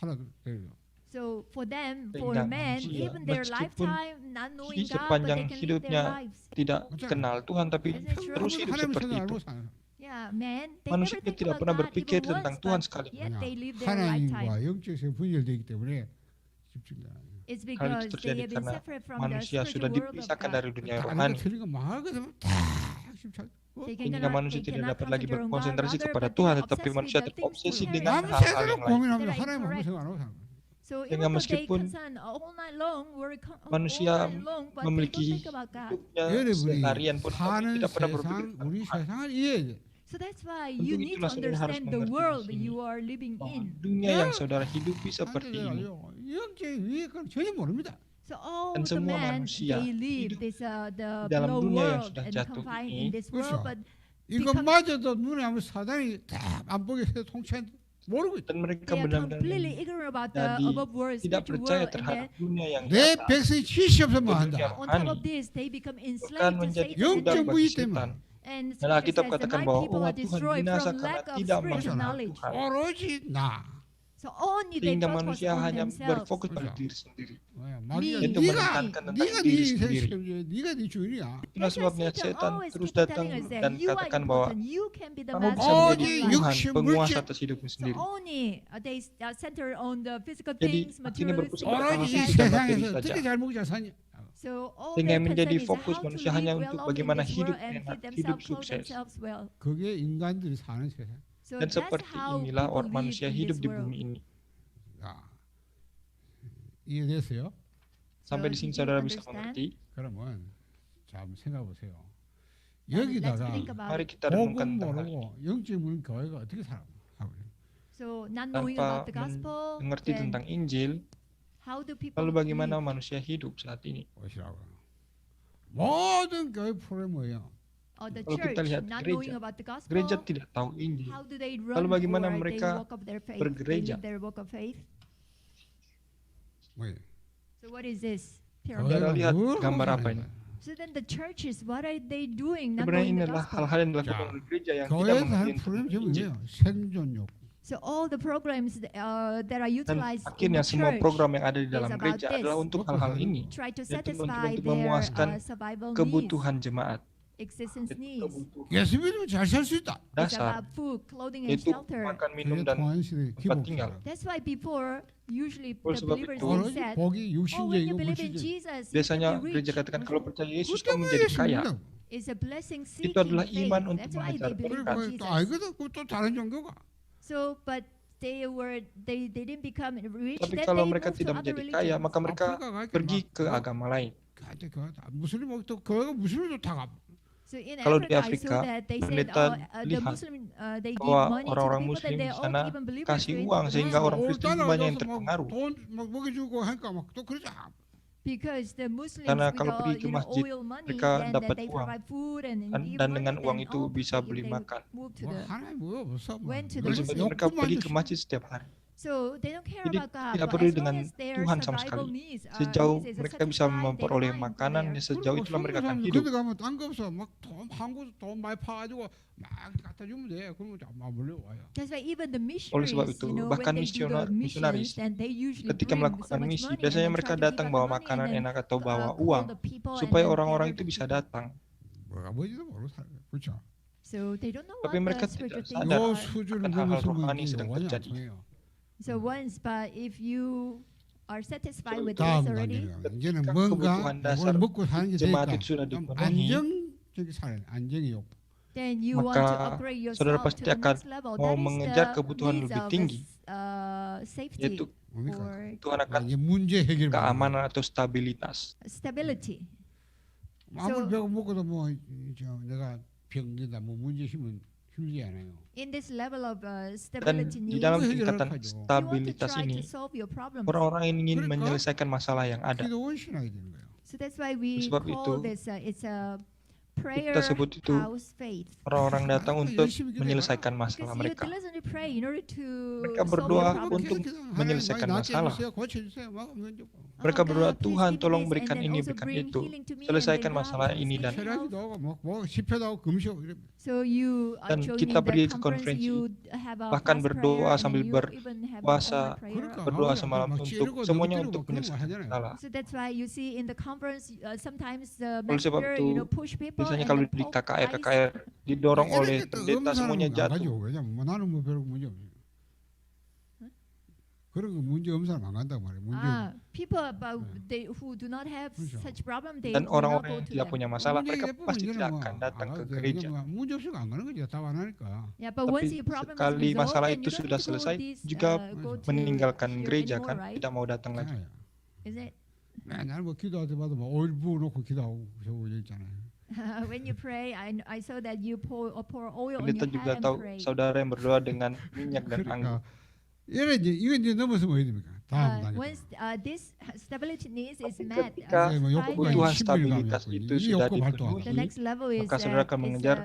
하나도 돼요. So for them, Sehingga for men, manusia, even their meskipun lifetime not knowing God, but sepanjang they can live hidupnya their lives. tidak Betul. kenal Tuhan tapi Is it true? terus hidup 하나님 seperti 생각 itu. 알고 사는. Yeah, men, they Manusia never think tidak about pernah God berpikir even tentang once, Tuhan but sekali. yet they live their lifetime. 하나님과 영적에서 분열되기 때문에 집중이 안 해요. It's Hal because itu they terjadi have been karena separated from the manusia sudah spiritual world of dipisahkan God. dari dunia 다른 거 rohani. 틀린 거 말하게 되면 다 집착. They Sehingga manusia they tidak cannot dapat lagi concentrate on God, berkonsentrasi rather, kepada but Tuhan, they tetapi obsessed manusia with the things terobsesi for dengan perish. hal-hal 남새로 yang lain. 고민하면서 That are 하나님 아무 incorrect. 생각 안 하고 사는 거예요. So Sehingga even though they meskipun concern all night long, manusia all night long, but they don't memiliki think about God. hidupnya 여러분이 seharian pun tapi 사는 tidak pernah berpikir 세상 tentang 우리 Tuhan. 세상을 이해해야 돼. So that's why Untuk you need to itulah saudara harus understand the mengerti di world sini. you are living Bahwa in. dunia yang saudara hidupi seperti ini 영적인 위에는 전혀 모릅니다. So all Dan the semua men, manusia they live hidup this the dalam below dunia yang world sudah and jatuh confined ini. in this world, 그렇죠. but 이것마저도 눈에 하면 사단이 다 안 보게 해서 통치하는데 모르고 있다. Dan mereka they are benar-benar completely ignorant about the jadi above world, tidak spiritual percaya world, and terhadap then dunia yang 내 nyata. 백성이 지시 없으면 한다. on top of this, they become Bukan enslaved to menjadi Satan. budak 영적 bagi 무의 setan. 때문에 And Dan Scripture Alkitab says that katakan my bahwa people umat are Tuhan destroyed binasa from karena lack of tidak spiritual mengenal knowledge. Tuhan. 오로지 나 So only they Sehingga focus manusia on hanya themselves. berfokus pada Betul. diri sendiri. 마귀가 Itu Me. menekankan tentang 네가 diri 네 sendiri. 네가 네 주인이야. Itulah That's why sebabnya Satan setan always terus keep telling datang us that dan you are katakan bahwa important, you can be the kamu bisa master of menjadi your Oh, life. Tuhan, 육신, penguasa 물질. atas hidupmu So sendiri. only they center on the physical Jadi, things, akhirnya materialistic berpusat pada hal 오로지 이 fisik things. dan materi 세상에서 saja. 어떻게 잘 먹자 사냐. So all Sehingga their menjadi concern is fokus how to manusia live hanya well untuk off in bagaimana this hidup world and enak, feed hidup themselves, clothe sukses. themselves well. 그게 인간들이 사는 세상. So Dan that's seperti how inilah people live manusia in hidup this di world. bumi ini. 자, 이해됐어요? Sampai di So sini did you saudara bisa understand? mengerti. 그러면 자 한번 생각해 보세요. Let's 여기다가 think about Mari it. kita 복음 renungkan tentang hal ini. 모르고 영적 문 교회가 어떻게 살아가고 So not knowing Tanpa about the gospel, mengerti then tentang Injil, how do people lalu bagaimana live? manusia hidup saat ini? 보시라고. 모든 교회 프로그램 뭐예요? Or the Kalau kita church lihat not gereja, knowing about the gospel, Gereja tidak tahu Injil. how do they Lalu run bagaimana or they mereka walk of their faith, they bergereja? live their walk of faith? 뭐예요? So what is this Saudara pyramid? 교회가 lihat 뭘 하고 gambar 사는 apa ini? 거야? So then the churches, what are they doing not Sebenarnya knowing ini the adalah gospel? hal-hal yang dilakukan 자, oleh gereja yang tidak 교회에서 mengerti 하는 tentang 프로그램 전부 Injil. 뭐예요? 생존욕. So all the programs that are Dan utilized in akhirnya the semua church program yang ada di dalam about gereja this. adalah untuk hal-hal ini, try to yaitu satisfy untuk their memuaskan survival kebutuhan jemaat. needs, existence Yaitu needs. kebutuhan 예수 믿으면 잘 살 수 있다. It's dasar, about food, clothing, and yaitu shelter. makan, minum, 그게 dan 통한 시대의 tempat 기복. tinggal. That's why before, usually Oleh the sebab believers itu, they 오로지 said, 복이 oh, when you 육신적이고 believe in 물질적. Jesus, you Biasanya can be gereja rich. katakan kalau percaya Yesus 그때 kamu 왜 menjadi 예수 kaya. 믿는다고? It's a blessing Itu seeking adalah faith. iman untuk That's why they mengejar believe 그리고 in 또 Jesus. 알거든. 또 다른 종교가. So, but they didn't become rich. Tapi Then kalau they mereka moved to tidak other menjadi kaya, religions. maka mereka 아프리카 가니까 pergi 막 ke agama lain. 가는데 무슬림 또 그거 무슬림도 다 가. So in Kalau di Africa, I Afrika, saw that they said pendeta the lihat Muslim they give bahwa money to the orang-orang people Muslim that they di all sana even believe kasih in uang sehingga orang 올 Kristen banyak yang 따라가서 terpengaruh. 막돈막 먹여주고 하니까 막 또 그러자. because the Muslims Karena with kalau pergi ke masjid, oil money, mereka then dapat they uang. provide food and Dan give dengan money, uang then itu all bisa people, beli they makan. move to 뭐 the 하나님 뭐야 벌써 뭐. went to the Oleh sebab itu mereka 욕구만 pergi ke 드시- masjid setiap hari. so they don't care Jadi about God, tidak but peduli as long dengan as their Tuhan sama survival sekali. needs are Sejauh is mereka bisa satisfied, memperoleh they're fine makanan, there. sejauh itulah mereka akan 그런데 hidup. 가면 딴 거 없어. 막돈 한국 돈 많이 파가지고 막 갖다 주면 돼. 그러면 막 몰려와요. That's why even the Oleh sebab missionaries, itu, when bahkan they do the misionaris, missions, then they usually ketika bring so melakukan much misi, money biasanya and then mereka try to give datang out bawa the money makanan and then, enak atau bawa call uang the people and supaya then orang-orang gather itu the bisa people. datang. 뭐가 뭔지도 모르고 살아요. 그렇죠? So they don't know Tapi what mereka the spiritual tidak things sadar 요 are. 수준을 akan hal-hal 넘어서면 rohani 이제 sedang 영원히 안 terjadi. 통해요. So once, but if you are satisfied with this 다음 already, 단계가 이제는 Ketika 뭔가 kebutuhan dasar 이걸 먹고 사는 게 jemaat 되니까 itu sudah 좀 dipenuhi, 안정적인 살아요. 안정의 욕구. then you want to maka upgrade saudara yourself to pasti the akan next level. mau That is mengejar the kebutuhan needs lebih of tinggi, safety yaitu 뭡니까? or Tuhan akan 이제 문제 해결. keamanan atau stabilitas. stability. 아무리 So- 배고 먹고도 뭐 내가 병든다 뭐 문제 있으면 힘들지 않아요. In this level of Dan stability di needs, dalam Itu tingkatan hegelarka죠. you want to stabilitas try ini, to solve your problems. orang-orang ingin Mereka- menyelesaikan masalah yang ada. 기도 원신하게 되는 거예요. So that's why we Sebab call itu, this it's a prayer sebut itu house faith. Orang-orang datang Mereka untuk 열심히 기도해봐. menyelesaikan Because masalah you mereka. diligently pray in order to Mereka solve berdoa your 그러면 problems. untuk 계속 하나님 menyelesaikan 많이 낫게 masalah. 해주세요, 고쳐주세요. 막 하면 이제 Mereka Oh berdoa, God, please Tuhan give me tolong this, berikan and then ini, also berikan bring itu. healing to me, and Selesaikan bring masalah health, ini speak dan health. 체력이도 하고 뭐 시표도 하고 금식 이래. So you Dan join kita in pergi the ke conference, konferensi, you have a bahkan fast berdoa prayer, and sambil you even have berpuasa, all prayer. 그러니까 berdoa 아무리 semalam 막 untuk 찌르고 semuanya 넘기고 untuk 막 그런 거 menyelesaikan 하잖아요. masalah. So that's why you see in the conference sometimes the Oleh sebab messenger itu, push people biasanya and kalau the di Pope ice. KKR didorong oleh 이렇게 또 pendeta 없는 semuanya 사람은 안 jatuh. 가죠. 왜냐면 뭐 나는 뭐 별로 문제 없어요. 그런 거 문제 없는 사람 안 간다고 말이에요. 문제 People about they who do not have 그렇죠. such problem, they Dan will not orang-orang go yang to tidak them. punya masalah, 문제 mereka 예쁘면 pasti 이제는 tidak 뭐 akan datang 안 ke 가도 gereja. 뭐 문제 없으니까 안 가는 거죠. 답 안 하니까. Yeah, but Tapi once your problem is sekali resolved, masalah then itu you don't sudah need to selesai, this, juga go to meninggalkan here gereja anymore, kan, right? tidak mau datang lagi. 괜찮아요. Is it? 맨날 뭐 기도할 때마다 뭐 오일 부어놓고 기도하고 저거 있잖아요. When you pray, I saw that you pour oil on Pendeta your juga head and tahu pray. saudara yang berdoa dengan minyak dan anggur. 그러니까 이거 이제 넘어서면 어떻게 됩니까? 다음 단계. Once this stability needs is Tapi met, ketika 이제 뭐 satisfied, 욕구가 kebutuhan 이제 stabilitas 시비를 itu 가면 이 sudah 욕구 the dipenuhi, next level is maka saudara akan mengejar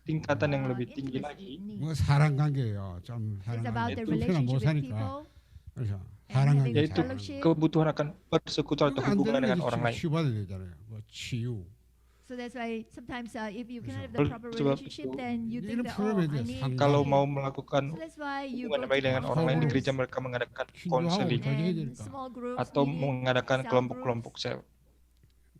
tingkatan yang lebih intimacy tinggi lagi. need. 뭐 사랑 관계예요. 좀 It's 사랑 about 관계. the 또 편안 못 relationship with 사니까. people. 그래서 and 사랑 having 관계. Yaitu fellowship. kebutuhan akan persekutuan atau 그거 안 hubungan 되는 dengan 게 orang lain. 치유받아야 되잖아요. 뭐 치유. So that's why sometimes if you cannot have 그래서 the proper sebab relationship, itu, then you think 이런 that 프로그램에 I 대해 need 상담. kalau to- mau melakukan So that's why you hubungan go yang baik to dengan orang lain di counselors gereja, mereka mengadakan 신조하고 konseling 더 해야 and 되니까. small groups, atau meeting, mengadakan cell kelompok-kelompok groups. sel.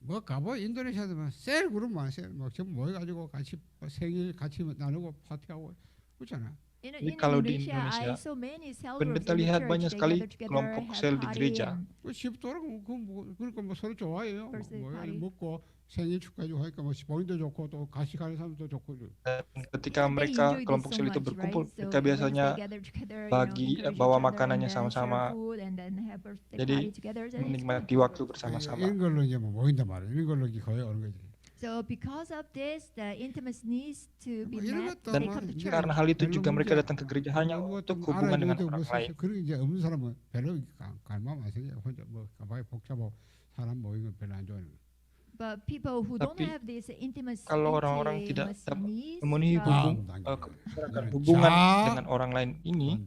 뭐 가보 인도네시아도 셀 그룹 많아요. 뭐 전부 모여가지고 같이 생일 같이 나누고 파티하고 그렇잖아. Jadi kalau di I Indonesia, saw many cell groups pendeta in the lihat church. banyak They sekali gather together, kelompok have sel di party gereja. and 그 집도록 그러니까 뭐 서로 좋아해요. Birthday 뭐 party. 먹고 생일 축하해주고 하니까 뭐 본인도 좋고 또 같이 가는 사람도 좋고. Dan ketika they mereka enjoy this kelompok so sel itu much, berkumpul, right? So mereka once biasanya they gather together, bagi encourage bawa each other makanannya and then sama-sama. share food and then have birthday Jadi party together. So it's menikmati good. waktu bersama-sama. 이런 걸로 이제 뭐 모인단 말이에요. 이런 걸로 이제 거의 오는 거지. So because of this, the intimacy needs to be 이런 met. 것도 They 뭐 come to 이제 church. Karena hal itu 별로 juga mereka 문제- datang ke gereja hanya 뭐 untuk 좀 hubungan dengan 알아줘도 orang 뭐 lain. 그런 이제 없는 사람은 별로 갈망 안 생겨. 혼자 뭐 가방에 복잡하고 사람 모이는 거 별로 안 좋아하는 거. But people who don't Tapi have this intimacy, kalau orang-orang tidak dapat needs, memenuhi Ah, hubungan 자, dengan orang lain ini,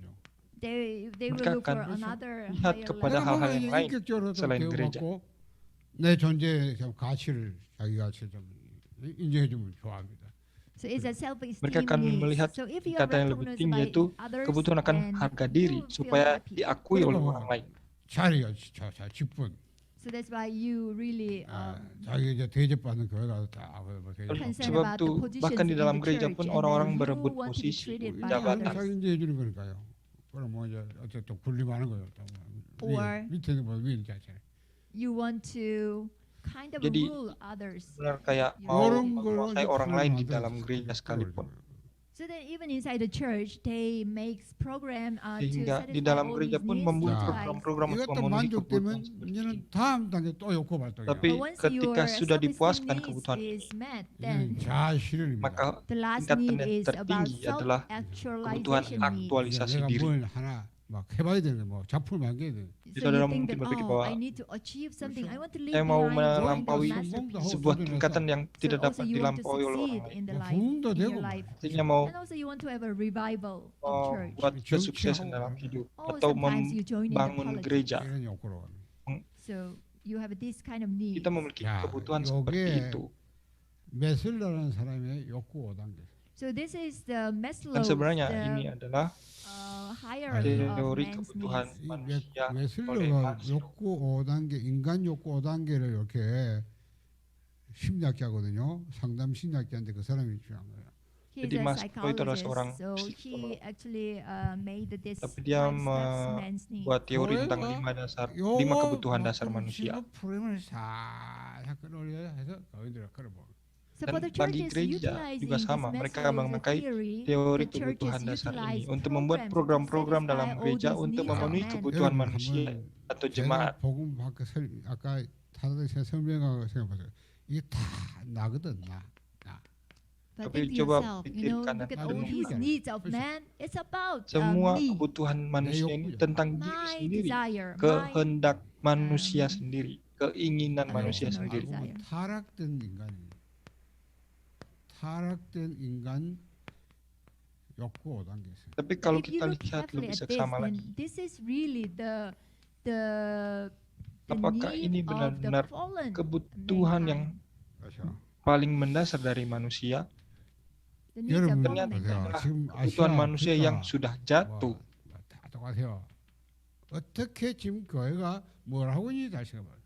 they will mereka look for akan another lihat higher kepada level. hal-hal yang lain 인격적으로 좀 selain gereja. 배워갖고 내 존재의 좀 가치를 자기 가치를 좀 인정해주면 좋아합니다. So it's a self-esteem Mereka akan needs. melihat So if you are tingkatan yang lebih recognized tinggi by yaitu others, kebutuhan akan then harga you diri feel supaya happy. diakui oleh 그리고 orang lain. 자리가 자 직분. So that's why you really 자기 이제 대접받는 교회 가서 다 뭐 대접. concerned Sebab about the tuh, positions bahkan di in dalam the gereja church pun and orang-orang then you berebut want to be posisi, treated by jabatan. others. 자기 인정해 주는 거니까요. 그럼 뭐 이제 어쨌든 군림하는 거예요. 또 Or- 밑에는 뭐 위인 자체. You want to kind of Jadi, rule others. Benar kayak You mau 이런 걸로 menguasai 이제 orang lain di 풀어놔도 dalam gereja sekalipun. So then even inside the church, they make program to Sehingga di satisfy dalam all gereja these pun needs, membuat Ya. like- program-program untuk 이것도 memenuhi 만족되면 kebutuhan seperti 이제는 ini. 다음 단계 또 욕구 발동이야. Tapi But once ketika your sudah self-esteem dipuaskan needs kebutuhan is met, 이제는 then 자아실현입니다. maka the last tingkatan need yang is about tertinggi adalah kebutuhan self-actualization need. aktualisasi 내가 diri. 뭘 하나 막 해봐야 되는 뭐 작품 만들어야 돼. So saudara you think mungkin that, berpikir oh, bahwa I need to achieve something. I want to leave saya mau behind melampaui a masterpiece. sebuah tingkatan yang tidak So also dapat you want to dilampaui oleh orang succeed lain. in the 뭐 life, 부흥도 in 되고 your life. Artinya mau And also you want to have a revival of church. buat Church. kesuksesan dalam hidup Oh, atau sometimes you join in the membangun politics. gereja. 이런 욕구로. So you have this kind of need. Kita memiliki Ya, kebutuhan yoge- seperti itu. 메슬러라는 사람의 욕구 5단계. So this is the Dan Maslow's sebenarnya ini the adalah hierarchy of teori man's kebutuhan needs. 이 manusia oleh 메슬러가 Maslow. 욕구 5단계, 인간 욕구 5단계를 이렇게 심리학자거든요. 상담 심리학자인데 그 사람이 중요한 거예요. He is Jadi a Maslow itu adalah psychologist, seorang so he psikolog. actually made this Tapi dia 5 steps man's needs. buat teori tentang Korea, 5 kebutuhan dasar manusia. 프레임을 살짝 끌어올려야 해서 거기들 끌어보. So Dan for the bagi churches gereja utilizing juga this sama, mereka Maslow's memakai theory, teori the churches kebutuhan dasar utilize ini untuk membuat programs to program-program dalam satisfy all gereja these untuk needs of memenuhi man. kebutuhan 여러분 manusia 한번 atau 제가 jemaat. 복음 밖에 아까 다들 제가 설명하고 생각해보세요. 이게 다 나거든 나. But Tapi think to coba yourself, pikirkan look at dan all these pikirkan. needs of man. It's about Semua me, kebutuhan manusia ini 욕구죠. tentang diri my sendiri, desire, my kehendak manusia sendiri, keinginan manusia emotion or sendiri. desire. 타락된 인간이에요. 타락된 인간 욕구 5단계 있어요. Tapi kalau If you kita look lihat carefully lebih at this, seksama then lagi, this is really the apakah need ini of the benar-benar fallen kebutuhan yang mankind. 그렇죠. paling mendasar dari manusia? The needs of 여러분 fallen ternyata mankind. adalah 지금 kebutuhan manusia yang sudah jatuh. 다 똑같아요. 어떻게 지금 교회가 뭘 하고 있는지 잘 생각해봐요.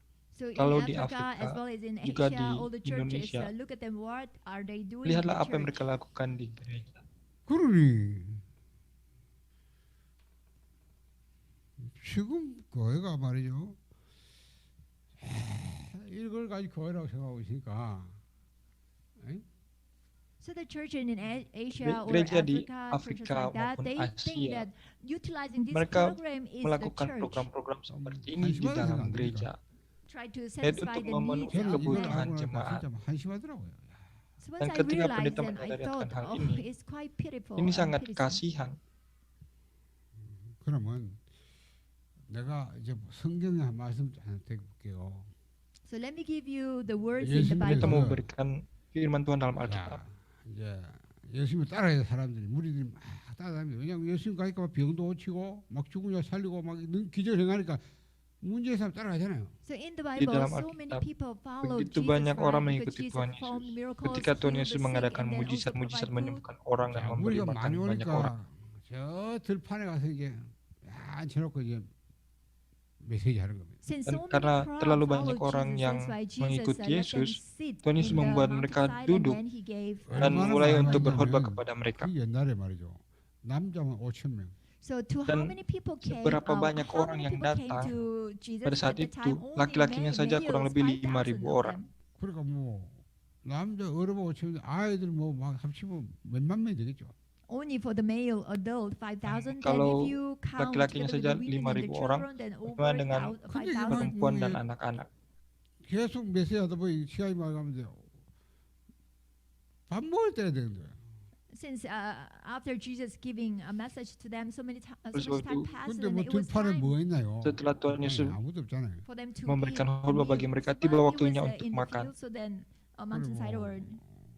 So in Kalau di Africa as Afrika, well as in juga Asia, di all the churches, Indonesia, look at them, what are they doing in Lihatlah the apa yang church? mereka lakukan di gereja. 그러니 지금 교회가 말이죠. 이걸 가지고 교회라고 생각하고 있으니까 So the church in Asia or Gereja di Africa, churches Afrika like that, maupun they think Asia, that utilizing this mereka program is the melakukan church. program-program seperti ini di 한심하게 dalam 생각합니다. gereja. Try to Yaitu satisfy untuk the memenuhi needs 저는 of 이걸 kebutuhan man. 알고 나서 jemaat. 진짜 한심하더라고요. So once Dan I ketika realized, pendeta then I menyadarkan thought, hal oh, ini, it's quite pitiful. Ini and sangat pitiful. kasihan. 그러면 내가 이제 성경에 한 말씀 하나 드릴게요. So let me give you the words 예수님의 in the Kita Bible. mau berikan firman Tuhan dalam 자, Alkitab. 이제 예수님을 따라야 사람들이 무리들이 막 따라다닙니다. 왜냐하면 예수님 가니까 병도 고치고 막 죽은 자 살리고 막 기적을 행하니까 문제의 사람 따라가잖아요. So in the Di Bible, dalam so many Alkitab, people followed begitu Jesus, banyak orang right? mengikuti Because Tuhan Jesus performed Yesus. miracles, Ketika Tuhan healed Yesus the sick, mengadakan and then also mujizat-mujizat provide food. menyembuhkan orang dan 자, memberi 우리가 makan 많이 banyak orang. 오니까 저 들판에 가서 이제 앉혀놓고 이제 메시지 하는 겁니다. Since Dan so many karena crowd terlalu banyak followed orang Jesus, yang that's why Jesus mengikuti let them Yesus, sit Tuhan Yesus in the membuat mereka mountainside, duduk and then he gave dan 얼마나 mulai 많이 untuk berkhotbah 왔냐면 kepada mereka. 그 옛날에 말이죠. 남자만 5천 명. So to how Dan many people came? seberapa banyak How orang many yang people came datang to Jesus pada saat at the itu, time? Only laki-lakinya saja males, kurang lebih 5,000 5.000 of orang. them. 그러니까 뭐 남자 어른만 5천 명, 아이들 뭐 막 합치면 몇만 명 되겠죠. Only for the male adult 5,000. Then Kalau if you count laki-lakinya together with saja the women and the 5.000 orang, children, then over bagaimana dengan 5,000. perempuan dan anak-anak? 계속 메시지하다 보니 시간이 많이 가면 돼요. 밥 먹을 때가 되는 거예요. Since after Jesus giving a message to them, so much Terus time waktu- passed, 근데 and 뭐 it was 들판에 time 뭐 있나요? Setelah Tuhan Yesus 아무도 없잖아요. for them to memberikan eat a khotbah bagi meal. mereka, But tiba it was, waktunya untuk in the makan. field, so then a mountainside 그리고 or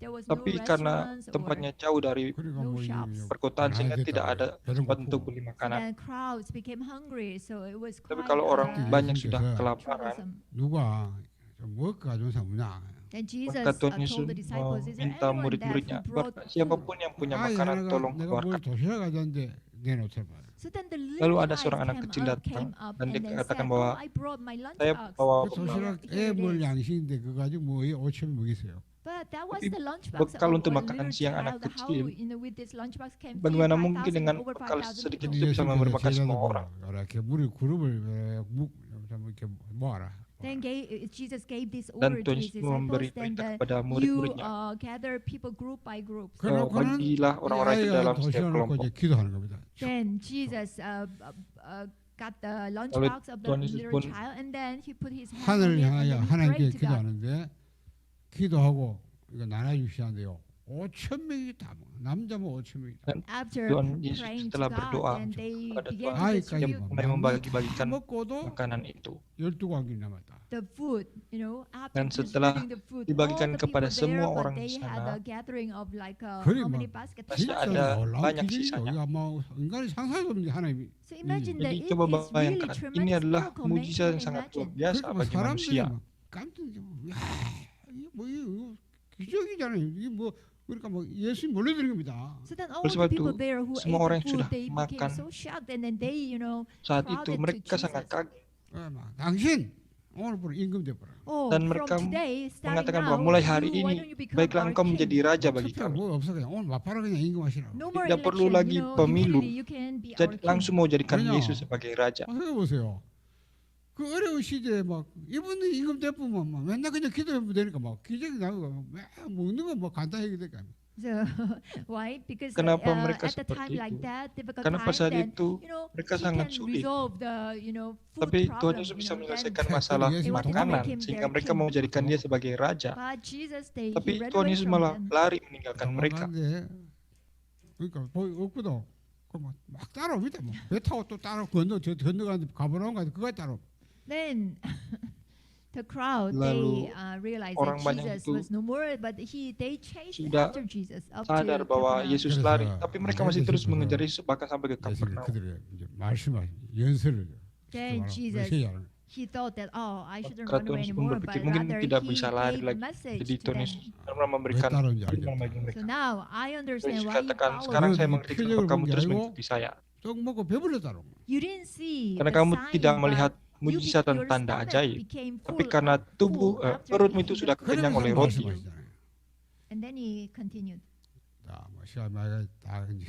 there was no Tapi karena restaurants or tempatnya jauh dari 그러니까 no 뭐 shops. perkotaan sehingga tidak ada tempat untuk beli so makanan. then crowds became hungry, so it was Tapi quite kalau orang Yesus banyak Yesus sudah Yesus. kelaparan, troublesome. 누가 좀 먹을 거 가져온 사람 없냐? Then Jesus maka Tuhan Yesus told the disciples, "Is there meminta anyone there murid-muridnya, who brought food?" siapapun yang punya 아이 makanan 하나가 tolong 내가 뭘 keluarkan. 도시락 가져왔는데 내놓더라. So then the Lalu little ada guys seorang anak came kecil up, datang and dan dia then katakan said, bahwa "Oh, I brought my lunch saya box." bawa 그 도시락 Here it 애물 is. 양식인데 그거 가지고 뭐 5천 명 먹겠어요. But that was Tapi the lunchbox bekal of untuk a makan little siang anak child. How, kecil, with this lunchbox came bagaimana 5,000, mungkin dengan over bekal 5,000 sedikit people. itu bisa memberi makan semua orang? 이렇게 물을 그룹을 이렇게 모아라. Then Jesus gave this Dan order to Tuhan his Yesus memberi disciples. Then perintah kepada you murid-muridnya, gather people group by group. 그러고는 bagilah orang-orang itu dalam setiap 도시락 놓고 kelompok. 이제 기도하는 겁니다. Then Jesus got the Lalu lunchbox of the Tuhan Yesus little pun child, and then he put his hand on 하늘을 it, and 향하여 then he 하나님께 prayed to God. 기도하는데 기도하고 이거 나눠주시는데요. 5천 명이 다 먹어. 남자 뭐 5천 명이 다. After Tuhan Yesus praying to setelah God, berdoa then they kepada began Tuhan, to 아이까지 distribute 뭐 mulai membagi-bagikan 먹고도 makanan itu. 12광이 남았다. the food, after Dan setelah distributing the food, dibagikan all the kepada people semua there, orang but di they had sana, a gathering of like 그래, how many 막 baskets? masih 진짜 ada 놀라운 banyak 기적이죠. sisanya. 이거 뭐 인간이 상상할 수 없는 게 하나님이. So imagine that Jadi it coba is really bayangkan, ini tremendous adalah miracle. Man mujizat yang can sangat luar imagine. biasa 그러니까 뭐 bagi 사람들이 manusia. 막 깜짝 야, 이게 뭐 이거 기적이잖아요. 이게 뭐 그러니까 뭐 예수님 몰려드는 겁니다. So then all Oleh the sebab people itu, there who semua ate orang the yang food, sudah they became makan so shocked, and then they, saat itu crowded to mereka Jesus. sangat kaget 막 당신 오늘부로 임금 돼버려. Oh, dan from mereka today, starting mengatakan now, bahwa mulai hari why ini don't you become baiklah our engkau king? menjadi raja bagi 투표가 kami. 뭐 없어 그냥 오늘 마파라 그냥 임금하시라고. No more Tidak perlu election, lagi pemilu. immediately you can be our Jadi king. langsung mau jadikan Banyak. Yesus sebagai raja. 생각해 보세요. 그 어려운 시대에 막 이분이 임금 대표만 막 맨날 그냥 기도하면 되니까 막 기적이 나고 막 먹는 거 뭐 간단하게 되니까. So why? Because Kenapa mereka at the time seperti like itu? that, difficult Karena time, pada saat then itu he mereka sangat can sulit. resolve the food Tapi Tuhan problem. Yesus bisa then menyelesaikan Kan masalah Yesus It was mau to makanan make him sehingga their mereka king. mau menjadikan dia sebagai raja. But Jesus, he Tapi ran Tuhan away Yesus from malah them. lari meninggalkan mereka. 도망가는데 그러니까 거기 없거든. 그막 따라옵니다. 배 타고 또 따라 건너가는데 가보나온 가서 그거 따라. Then the crowd, Lalu they realized orang that banyak Jesus itu was no more, but they chased sudah after Jesus up sadar to bahwa Capernaum. Yesus 그래서 lari, tapi mereka masih Yesus terus bersama mengejar Yesus bahkan sampai ke 그래서 Kapernaum. 그들의 이제 말씀을 연설을 Then Jesus, 메시아를 he thought that, oh, I shouldn't Maka run Tuhan away Yesus anymore, berpikir but mungkin rather tidak he bisa lari gave a lagi. message Jadi to Tuhan them. Yesus benar-benar memberikan 왜 따라오는지 firman 알겠다. bagi mereka. So now I Tuhan understand Yesus why you katakan, follow. sekarang saya Lalu mengerti 표적을 kenapa kamu 본 게 terus 아니고 mengikuti saya. 떡 먹고 배불러 따라. You didn't see Karena the kamu sign, tidak but melihat mujizat dan your tanda stomach ajaib. became Tapi full karena full after perutmu eating itu the sudah food. kenyang oleh 그러면서 roti. 말씀하시잖아요. And then he continued. 자, 뭐 시간 많이 다 이제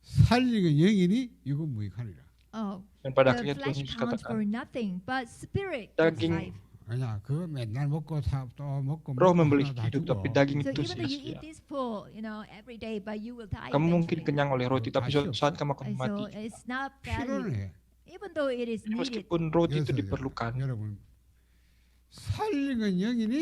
살리는 영인이 이건 무익하니라. Oh, Dan pada the akhirnya Tuhan flesh Yesus counts for katakan, nothing, but spirit is Daging life. 아니야, 그거 맨날 먹고 또 먹고 roh 먹고 memberi 하나 다 hidup, 죽어. tapi daging So itu even though you sia-sia. eat this full, every day, but you will die Kamu mungkin eventually. kenyang oleh roti, tapi suatu saat kamu akan So mati. it's not value. 필요해. Even though it is Jadi needed. meskipun roti itu 그래서 diperlukan. 여러분 살리는 영인이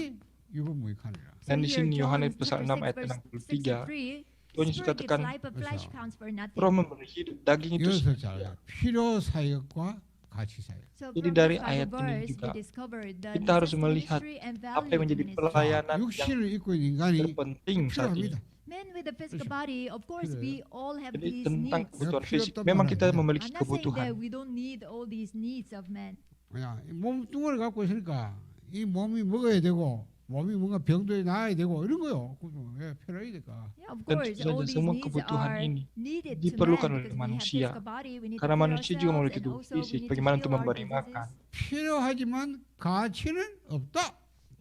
이건 무익하니라. So Dan di here, sini Yohanes John pasal 6 chapter ayat 6, verse 63, 63, Tuhan Yesus spirit gives katakan, life, but flesh 그래서 counts for nothing. roh memberi hidup, daging itu 여기서 sia-sia. 잘 필요 사역과 가치 사역. So Jadi from dari this Bible ayat ini verse, juga we discover the kita harus necessity melihat ministry and apa value yang menjadi ministry. pelayanan yang 육신을 입고 있는 인간이 terpenting saat ini. 필요합니다. Men with the physical 그렇죠. body, of course, we all have Jadi these tentang needs. kebutuhan Ya, fisik, 필요 memang 없단 kita 말이에요. memiliki I'm not saying that kebutuhan. we don't need all these needs of men. 그냥 몸뚱아리 갖고 있으니까 이 몸이 먹어야 되고 몸이 뭔가 병도에 나아야 되고 이런 거요. 예, 필요해야 될까. Yeah, of Tentu course, saja all these semua needs kebutuhan are ini needed to diperlukan man oleh because we have manusia. physical body, we need to Karena feed manusia juga ourselves, memiliki and tubuh also we fisik, need to bagaimana heal untuk our memberi diseases. makan. 필요하지만 가치는 없다.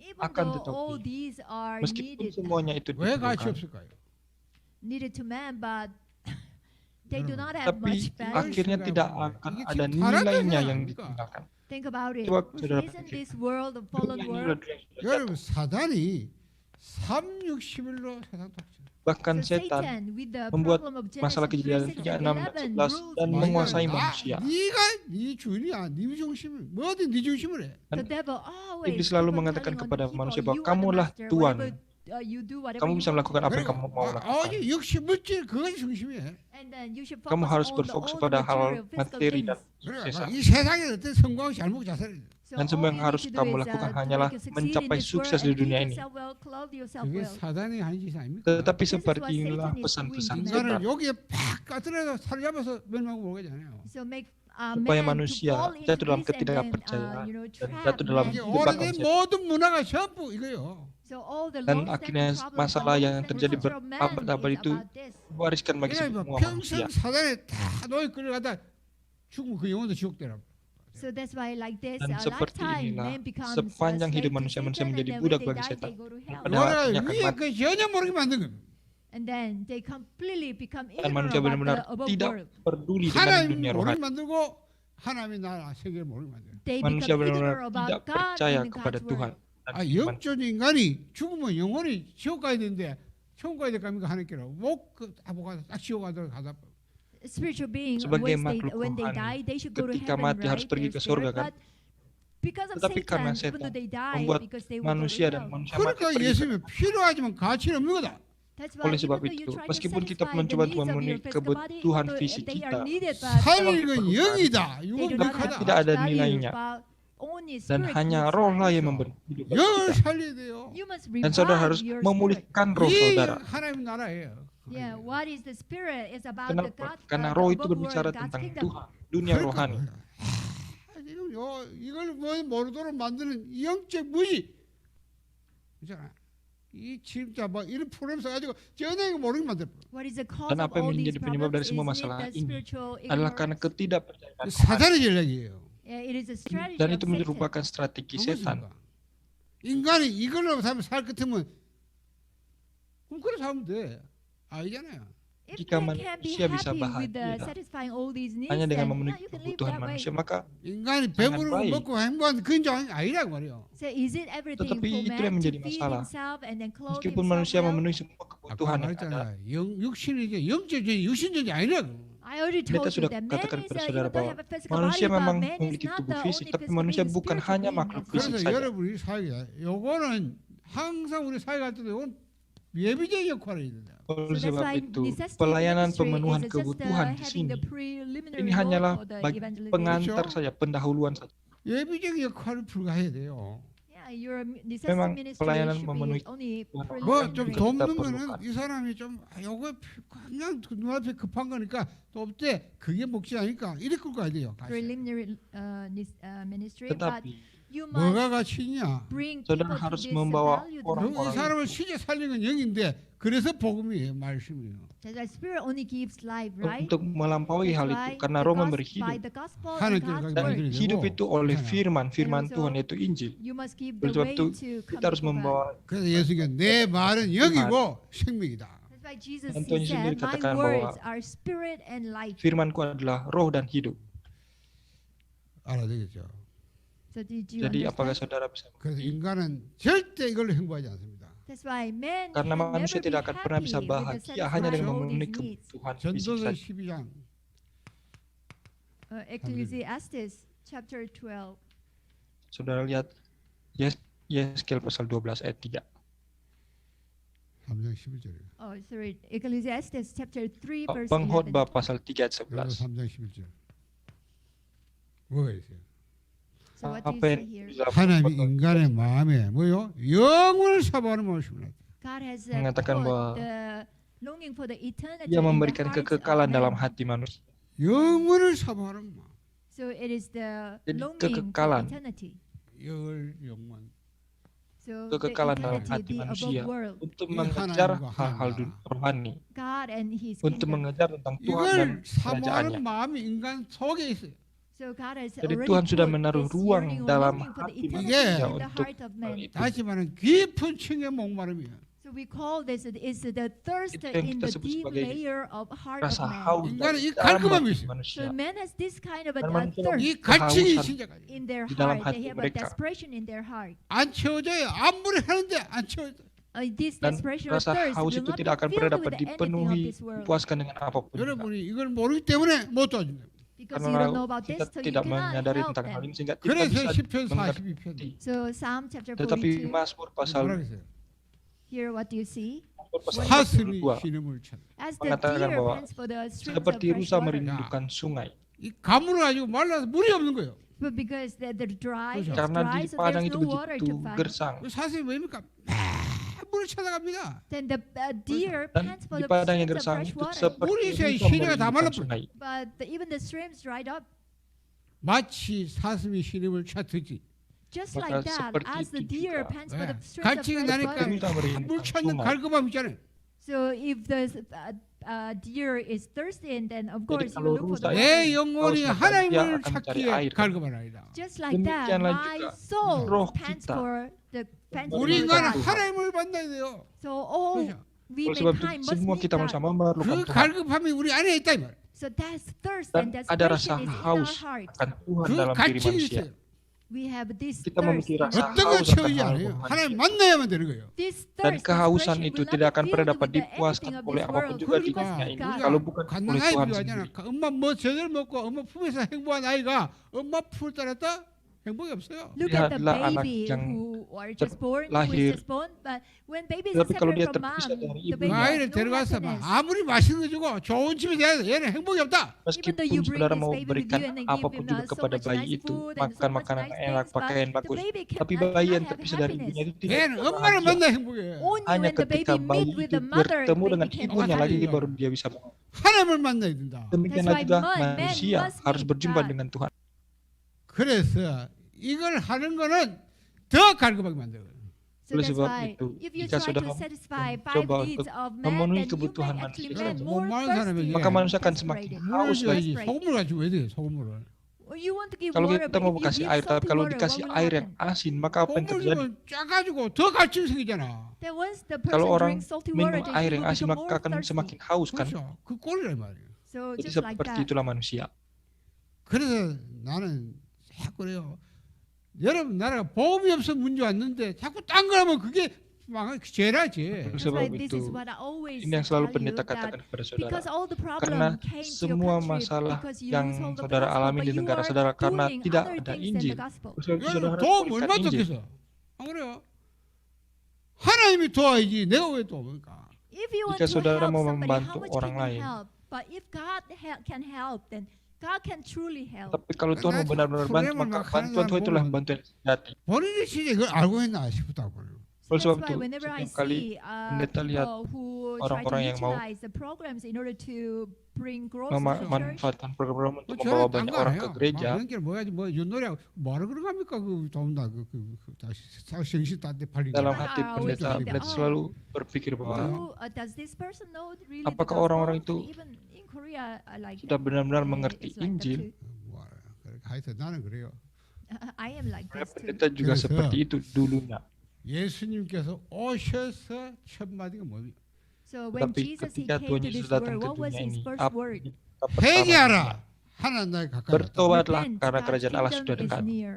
Even Akan though tetapi, all these are Meskipun needed, semuanya itu 왜 가치 diperlukan, 없을까요? needed to man, but they do not have tapi much value. akhirnya tidak akan I게 ada 지금 타락한 nilainya yang 사람이니까. ditinggalkan. Think about it. Coba saudara Isn't pikir. this world, the fallen Dunia ini world? sudah 여러분 jatuh. 사단이 360일로 세상 닥쳐. Bahkan So setan Satan, with the membuat problem of masalah Genesis kejadian 3, 3, 6, 11 11 rules dan the menguasai world. manusia. 네가 네 주인이야. 네 중심을 뭐든 네 중심을 해. The devil always Iblis selalu keep on mengatakan telling on kepada people, manusia "You bahwa are the kamulah master, Tuhan. whatever, you do whatever Kamu you bisa want melakukan to apa do." yang kamu mau lakukan. 오직 육신 물질 그것이 중심이야. And then you should Kamu focus harus on berfokus all pada the hal material, physical materi dan things. 그래, suksesan. 이 세상에 어떤 성공하고 잘 먹고 잘 살아야 돼. So Dan semua all yang you harus need to kamu do is, lakukan to hanyalah make you succeed mencapai in this sukses world di and dunia feed ini. yourself well, clothe yourself 그게 well. 사단의 한 짓이 아닙니까? Tetapi This is what seperti inilah Satan is pesan-pesan doing to setan. 인간을 여기에 팍 까뜨려서 살을 잡아서 멸망하고 모르겠잖아요. So make Supaya man manusia to fall into jatuh dalam this and then, ketidakpercayaan dan trap jatuh dalam man. 이게 jebakan 오래된 setan. 모든 문화가 전부 이거요. So all the Dan long-standing akhirnya problems, masalah the yang long-standing terjadi culture of man berabad-abad is itu about this. wariskan bagi 그래 semua 뭐 manusia. 평생 사단에 다 노예 끌려가다 죽으면 그 영혼도 지옥되라고. So that's why like this, Dan seperti lifetime, inilah, man becomes sepanjang slave hidup to manusia, manusia Satan, menjadi and then budak when they bagi die, setan. they go to hell. Pada 노예가 akhirnya akan 위에 mati. 그 전혀 모르게 만든 겁니다. And then they completely become Dan ignorant manusia about benar-benar the above tidak world. peduli dengan 하나님 dunia 모르게 rohani. 만들고 하나님의 나라 세계를 모르게 만들어요. They Manusia become benar-benar ignorant about tidak God percaya and kepada God's Tuhan. word. dan 아, iman. 영적 인간이 죽으면 영혼이 지옥 가야 되는데 천국 가야 될 겁니까 하나님께로 목그 아보가 딱 지옥 가도록 가다. Spiritual being, Sebagai once makhluk when they rohani, die, they should go to ketika heaven, mati right? harus pergi Their ke surga, spirit. kan? But because of Tetapi karena Satan, even though setan they die, membuat because they will go to manusia dan hell. manusia mati 그러니까 pergi ke 예수님은 필요하지만 가치는 없는 거다. That's why oleh even sebab though you itu, try to meskipun kita satisfy the mencoba needs untuk of your memenuhi physical body, kebutuhan even though fisik they kita, are needed, but 살익은 영이다. they 이건 do not have 빅하다. Tidak ada much value, nilainya. but only dan spirit hanya gives roh life. lah yang memberi hidup bagi 영을 kita. 살려야 돼요. You must Dan saudara revive harus your spirit. memulihkan roh 이 saudara. 하나님 나라예요. Yeah, what is the spirit? It's about the Kenapa? God, Karena the roh itu above berbicara world, God's tentang kingdom. Tuhan, dunia rohani. 지금 이걸 뭐 모르도록 만드는 영적 무지 있잖아. 이 진짜 뭐 이런 프로그램 써가지고 전혀 모르게 만들. What is the cause Dan of apa yang all these menjadi penyebab dari problems? semua Isn't masalah it the ini spiritual adalah karena ignorance? ketidakpercayaan rohani. 사단의 전략이에요. Yeah, it is a strategy Dan of itu Satan. merupakan strategi setan. 인간이 이걸로 살 같으면 그럼 그래 살면 돼. 아니잖아요. If Jika man can be manusia bisa happy with bahagia satisfying all these needs, hanya dengan then memenuhi you can live kebutuhan that way. manusia, maka 인간이 Sangat 배부르고 baik. 먹고 행복한 그런 줄 아니라고 말이에요. So is it everything Tetapi for itu yang man to menjadi feed masalah. himself and then clothe meskipun himself manusia well? memenuhi semua 아까 kebutuhan yang ada, 말했잖아. 육신이 이제 영적인 육신적이 아니라고. I already Kita told you sudah that man katakan is kepada even saudara though bahwa have a physical manusia body, but memang man is memiliki not tubuh the fisik, only tapi physical manusia being, bukan spiritual hanya being makhluk as fisik well. 그래서 saja. 여러분이 사회가 요거는 항상 우리 사회 갈 때도 이건 예비적인 역할을 해야 된다. Oleh So that's sebab why itu, necessity pelayanan ministry pemenuhan is just kebutuhan di having sini, the preliminary ini role hanyalah for the bagi evangelization. pengantar 그렇죠? saja, pendahuluan saja. 예비적인 역할을 불가해야 돼요. Yeah, your necessity Memang ministry pelayanan should memenuhi be only kebutuhan 뭐 orang 좀 juga 돕는 kita 거는 perlukan. 이 사람이 좀 요거 그냥 눈앞에 급한 거니까 또 없대 그게 목지 아니까 이렇게 끌고 가야 돼요. 가시. preliminary ministry, but Tetapi you 뭐가 must 가치냐? bring saudara people to harus this membawa value. 이 orang-orang 사람을 시제 살리는 건 영인데 그래서 복음이에요, 말씀이에요. The spirit only gives life, right? untuk melampaui hal itu, karena Roh memberi by hidup. the gospel 하나님 and 뜻을 God's 가지고 Dan word, 만들어야 hidup 되고. itu oleh 그렇잖아. firman also Tuhan yaitu Injil. you must give the Oleh sebab way itu to come kita harus to God. membawa. 그래서 예수님께 내 말은 영이고 생명이다. That's why Jesus Dan Tuhan he sendiri said, my katakan bahwa words are spirit and life. Firman-Ku adalah roh dan hidup. 알아되겠죠? So did you Jadi apakah understand? saudara bisa 그래서 mengerti? 인간은 절대 이걸로 행복하지 않습니다. That's why man Karena can manusia never tidak be akan pernah bisa happy with the bahagia hanya dengan satisfying all memenuhi these needs. kebutuhan fisik 전도서 saja. 12장 Ecclesiastes chapter 12. Saudara lihat Yeskel pasal 12 ayat 3. 3장 11절이에요. Oh, sorry. Ecclesiastes chapter 3 verse 11. Pengkhotbah pasal 3 ayat 여기도 11. 3장 11절. 뭐가 있어요? So what do you Apa say yang here? dalam 하나님이 pengkhotbah 인간의 마음에 뭐요? 영을 사모하는 마음을 심으라. God has mengatakan put bahwa the longing for the eternity Ia in the memberikan hearts of kekekalan dalam men. hati manusia. 영원을 사모하는 마음. So it is the Jadi longing for kekekalan. eternity. 영원. So the Kekekalan dalam eternity, hati the manusia above world. untuk Iya, mengejar 하나님과 hal-hal 하나님 rohani, God and His untuk kingdom. mengejar tentang Tuhan dan 이걸 사모하는 kerajaannya. 마음이 인간 속에 있어요. So God has Jadi already Tuhan sudah put menaruh this ruang yearning or dalam longing for the hati eternity manusia in the untuk heart of man. itu. 다시 말하면 깊은 층의 목마름이야. So we call this is the thirst Itu yang in kita the sebut deep sebagai layer of heart of rasa man. haus 인간은 dari 이 dalam 갈급함이 hati 있어요. manusia. So man has this kind of a Dan manusia thirst 이 갈증이 kehausan 시작하죠. in their di dalam heart. hati They have a mereka. desperation in their heart. 안 채워져요. 아무리 하는데 안 채워져. This Dan desperation or rasa thirst haus will itu not tidak akan be pernah filled dapat with anything of dipenuhi, this world. dipuaskan dengan apapun juga. 여러분이 이걸 모르기 때문에 못 도와준다. Because you Karena don't know about kita this, so you tidak cannot menyadari help tentang hal them. ini sehingga tidak 그래서 bisa 10편 mengerti. 42편 So Psalm chapter Tetapi 42, Mazmur pasal 뭐라 그랬어요? here what do you see? pasal 사슴이 42 신음을 찾아. As the mengatakan deer bahwa pants for the streams of seperti fresh rusa water. merindukan sungai. 이 가물을 가지고 말라서 물이 없는 거예요. But because the dry, it's 그렇죠. Karena dry, di so padang there's itu no water begitu to find. gersang. 그 사슴이 왜입니까? 매 물을 찾아갑니다. Then the deer Dan pants for di the padang yang streams of gersang fresh itu water. seperti 물이 새 rusa 시내가 다 merindukan 말라버려. sungai. But even the streams dried up. 마치 사슴이 신음을 찾듯이 Just Maka like that, seperti as the itu deer juga. pants for the streams of 갈증이 fresh 나니까 water. Rusa merindukan 물 찾는 sungai. 갈급함 있잖아요. So if the deer is thirsty, then of course you kalau look for the rusa water. 내 영혼이 Kalau 하나님을 dia akan mencari 찾기에 air. 갈급하나이다. Just like that, Demikianlah my juga soul roh pants kita. for the pants for 우리 우리 the 인간은 God. 하나님을 만나야 돼요. So all 그렇죠. we Oleh sebab itu mankind must semua meet kita God. bersama memerlukan 그 Tuhan. 갈급함이 우리 안에 있다 이 말. So that's thirst Dan and ada rasa desperation is in our haus heart. akan Tuhan 그 dalam diri 갈증이 manusia. 있어요. We have this Kita thirst memiliki in rasa our 어떤 걸 haus 채우지 akan hal 않아요. rohani. 하나님 만나야만 되는 거예요. This Dan thirst, kehausan desperation itu will tidak not akan be pernah filled dapat with the dipuaskan anything of oleh this apapun world. juga di 그러니까 dunia ini. God. Kalau bukan oleh 간단하게 Tuhan 비유하잖아. sendiri. 엄마 뭐 제대로 먹고 엄마 품에서 행복한 아이가 엄마 품을 따랐다 행복이 없어요. Look at the Lihatlah anak baby yang who are just born, who lahir. is just born, but when baby is Tapi kalau separate dia from mom, terpisah dari the ibu, baby 그 has 아이를 no 데려가서 막 happiness. 아무리 맛있는 거 주고 좋은 집에 대해서 얘는 행복이 없다. Even though you Meskipun bring saudara this mau baby with berikan you and then give apapun him juga so kepada much bayi nice itu, food and so makan much makanan nice enak, things, but pakaian the bagus. baby Tapi cannot bayi yang have terpisah dari happiness. ibunya itu tidak 얘는 엄마를 bahagia. 만나 행복해. Only Hanya when the baby ketika bayi meet with itu the mother, bertemu baby dengan can ibunya happy. lagi baru dia bisa bangun. 하나님을 만나야 된다. Demikianlah why juga man manusia must harus meet berjumpa God. dengan Tuhan. 그래서 이걸 하는 거는 더 갈급하게 만들어요. So Oleh that's sebab why, itu, if you jika try to saudara satisfy mencoba 5 needs untuk of man, memenuhi then you kebutuhan may actually manusia, man 뭐 more 많은 thirsty. 사람에게 maka manusia akan desperate. semakin 물 haus lagi. 줘야지. 소금을 가지고 왜 돼? 소금물을. Well, you want to give Kalau water, kita but mau if you kasih give air, tapi salty kalau water, dikasih what will air yang happen? asin, maka apa yang 소금을 terjadi? 주면 짜가지고 더 갈증 생기잖아. Then once the Kalau person orang drinks salty water, minum then air he yang will asin, become maka more akan thirsty. semakin haus kan? 그렇죠. 그 꼴이란 말이에요. So Jadi just like seperti that. itulah manusia. 그래서 나는 자꾸 그래요. 여러분 나라가 보험이 없어 문제 왔는데 자꾸 딴 거 하면 그게 막 죄라지. That's Sebab why this itu, is what I always ini yang selalu tell you, pendeta that katakan kepada saudara. because all the Karena problem came to your semua country masalah because you yang lose all the saudara gospel, alami but di you negara are saudara karena doing tidak other ada things than Injil. the gospel. Sebab itu saudara 여러분 harus 도움 berikan 얼마 Injil. 줬겠어? 안 그래요? 하나님이 도와야지 내가 왜 도와볼까? If you want Jika to saudara help mau somebody, membantu how much orang can you lain. help? But if God can help, then God can truly help. Tapi kalau Tuhan mau benar-benar bantu, maka bantuan Tuhan itulah bantuan yang sejati. 본인이 진짜 이걸 알고 했나 싶다고요. So Oleh that's sebab why itu, whenever I setiap kali see pendeta lihat people who try to orang-orang yang mau utilize the programs in order to bring growth to the church, memanfaatkan program untuk 뭐 membawa 저는 banyak 딴거 orang 아니에요. ke gereja. 그런 게 뭐야지 뭐 윷놀이하고 뭐하러 그런 겁니까 그 돈다 다시 정신 딴데 팔리고. Dalam But hati I always pendeta, think that, pendeta selalu berpikir bahwa does this person know really apakah the gospel? orang-orang itu Even in Korea, I like sudah that. benar-benar It's mengerti like that Injil. too. 뭐 하여튼 na는 그래요. I am like this too. Pendeta juga 그래서 seperti itu dulunya. 예수님께서 오셔서 첫 마디가 뭡니까? So when Tapi Jesus he ketika came Tuhan to Yesus this datang world, ke what was dunia his ini, first apa word? pertama 회개하라. 하나님 나의 가까이 왔다. bertobatlah Repent, karena God's kerajaan Allah kingdom sudah is dekat. near.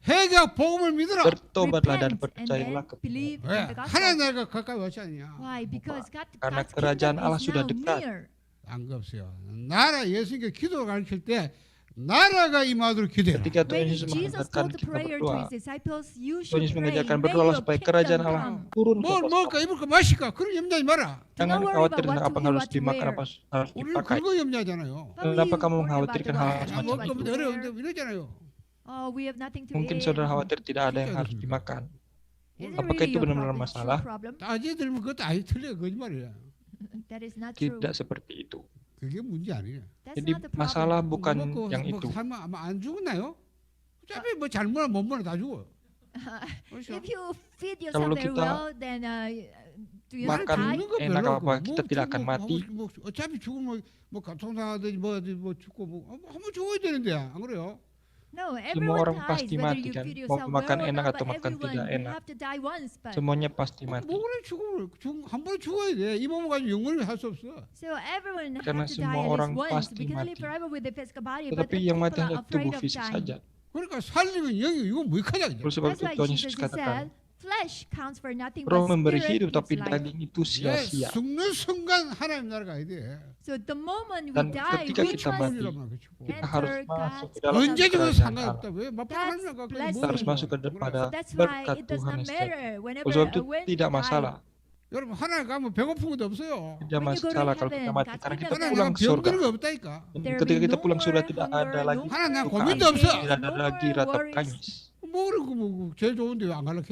회개하고 복음을 믿으라. Bertobatlah dan Repent and percayalah then kepada believe 왜? in the 하나님 gospel. 나라가 가까이 왔지 않냐? Why? Because Karena God's kerajaan kingdom Allah is sudah now dekat. near. 안 없어요. 나라 예수님께 기도 가르칠 때 나라가 임하도록 기도해라. Ketika Tuhan When Yesus Jesus mengajarkan taught the kita prayer to berdoa, his disciples, you Tuhan should Yesus pray, mengajarkan may berdoa your supaya kerajaan kingdom Allah come. turun ke 뭘 atas 먹을까 입을까 마실까 그런 염려하지 마라. Jangan Don't worry khawatir about tentang what apa to yang harus eat, what to dimakan, wear. apa harus 우리는 dipakai. 그거 염려하잖아요. But Kenapa we kamu worry mengkhawatirkan about hal the 야, semacam 먹을 what itu? 거면 to 어려워 wear. 이러잖아요. Oh, we have nothing to Mungkin eat. saudara khawatir tidak ada yang harus Juga. dimakan. Is it Apakah really itu your benar-benar problem? True masalah? problem? 따지 들면 그것도 아니 틀려 거짓말이야. That is not true. Tidak seperti itu. 그게 문제 아니에요. That's Jadi not the masalah problem. bukan 먹고 yang 뭐 itu. 살면 아마 안 죽나요? 어차피 뭐 잘못 못 먹으면 다 죽어요. 그렇죠? If you feed Kalau yourself very kita well, then do you not makan die? 죽는 거 enak 별로 apa, 없고, kita tidak akan mati. 어차피 죽으면 뭐 교통사고든지 뭐 죽고 뭐 한번 죽어야 되는데 안 그래요? No, Semua everyone orang dies, pasti whether mati you kan. feed Mau yourself makan well or enak not, atau but makan everyone, tidak you enak. have to die once. But Semuanya pasti mati. 뭐 그래 한 번에 죽어야 돼. 이 몸을 가지고 영원히 할 수 없어. so everyone Karena have to die semua at orang least once. pasti We can live mati. forever with the physical body, but Tetapi the yang people mati are hanya afraid tubuh of fisik dying. saja. 그러니까 살리는 영이 이거 뭐하냐 그냥. Oleh sebab That's itu why Tuhan Jesus Yesus he katakan, said, flesh counts for nothing, roh but memberi spirit hidup tapi gives life. daging itu 예, sia-sia. 죽는 순간 하나님 나라 가야 돼. So the moment we Dan die, ketika we kita must mati, 그렇죠. kita harus enter masuk God's ke dalam 언제 죽어도 kerajaan Allah. 상관없다. 왜? 막 That's 하나님 나가 blessing. Kita harus masuk kepada That's why berkat it does Tuhan not yang setiap. matter whenever Oleh sebab itu when tidak you die. masalah. 여러분 하나님 가면 배고픈 것도 없어요. Tidak When you go to masalah kalau kita heaven, mati God's karena kita kingdom 하나님 pulang 가면 ke surga. 병드는 거 없다니까. Dan There will ketika be kita no pulang ke surga more tidak hunger, ada no lagi more 하나님 duka, 고민도 없어. tidak ada no lagi more ratap worries. tangis. 뭐 그러고 뭐 제일 좋은데 왜 안 갈락해?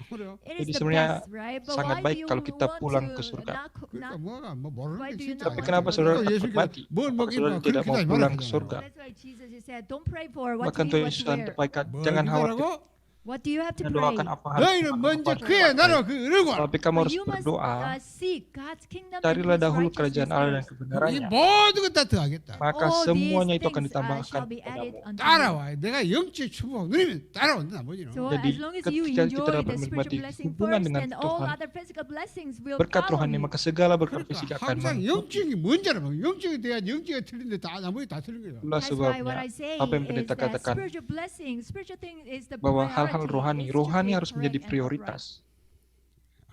그래요. It is Jadi the sebenarnya best, right? But sangat why baik do you kalau kita want pulang to ke surga. 그러니까 not- 뭐가 뭐 모르는 Why 게 do you 진짜. not Tapi kenapa saudara 그러니까 takut 예수가 mati? 뭘 Apakah saudara 먹이면 tidak 그렇게 mau 하지 pulang 말라 ke 그러잖아요. surga? That's why Jesus he said, don't pray for what Bahkan to eat, Tuhan what Yesus to wear. sampaikan, 뭘 jangan khawatir. 기도하라고? What do you have to Dan pray? doakan apa harus 너희는 apa 먼저 harus 그의 dipakai. 나라 그 이러고 Tapi kamu harus You must berdoa, seek God's kingdom and carilah His dahulu kerajaan Allah dan righteousness. 이 kebenarannya, 모든 것 다 더하겠다. maka All semuanya these itu akan things ditambahkan shall be added kepadamu. unto you. 따라와. 내가 영적 축복 누리면 따라온다 나머지는. So Jadi, as long as you ketika kita enjoy dapat the menikmati spiritual blessing hubungan first, dengan then all Tuhan, other physical blessings will berkat follow rohani, you. maka segala berkat fisik 그러니까 akan 항상 mengikuti. 영적이 뭔지라 봐. 영적이 돼야 영적이 틀린데 다 나머지 다 틀린 거예요. Itulah That's why what sebabnya I say apa yang is pendeta that katakan, spiritual blessing, spiritual thing is the bahwa hal-hal priority. rohani It's to be harus menjadi correct and prioritas.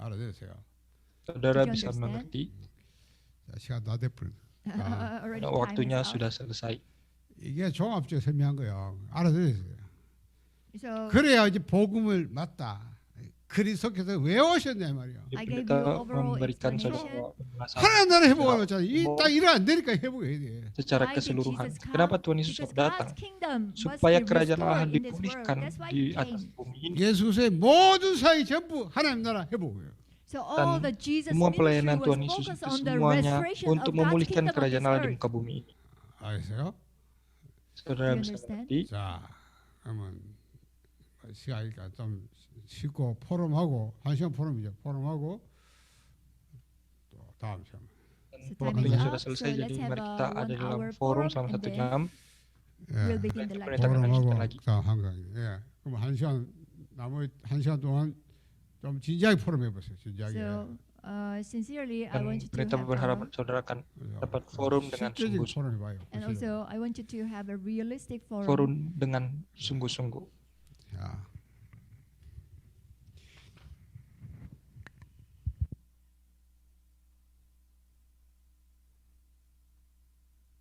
알아들으세요. Saudara Did you bisa understand? mengerti, 자, 시간 다 돼버린. upright. Already karena time waktunya is out. sudah selesai. 이게 종합적으로 설명한 거예요. 알아들으세요. So 그래야 이제 복음을 맞다. 그리스도께서 왜 오셨냐 말이야. Jadi I gave pendeta you overall memberikan explanation. saudara penjelasan 하나님 나라 회복하는 거잖아. 이딱 일을 안 되니까 회복해야 돼. secara why did keseluruhan. Jesus come? Kenapa Tuhan Yesus Because datang? God's kingdom must Supaya be kerajaan Allah restored in this world. dipulihkan That's why di He atas came. bumi ini. 예수의 모든 사이 전부 하나님 나라 회복이에요. So all Dan the Jesus semua ministry pelayanan was Tuhan Yesus focused itu on the semuanya restoration untuk of God's memulihkan kingdom on kerajaan this Allah di earth. muka bumi ini. 알겠어요? Saudara You bisa understand? mengerti? 자, 그러면 시간이니까 좀 쉬고 포럼하고 1시간 포럼이죠. 포럼하고 또 다음 시간. So time Waktunya is sudah up. selesai, So jadi let's have mari a kita ada 1 dalam hour forum forum selama and 1 then jam. we'll 예. begin the Pendeta lecture. akan lanjutkan 포럼하고 lagi. 다 한강. 예. 그럼 1시간 나머지 1시간 동안 좀 진지하게 포럼해 보세요. 진지하게. So sincerely, I Dan want you to pendeta have berharap a, saudara akan 그래서 dapat forum dengan 실제적인 sungguh-sungguh. 포럼해 봐요. and also I want you to have a realistic forum. Forum dengan sungguh-sungguh. 자,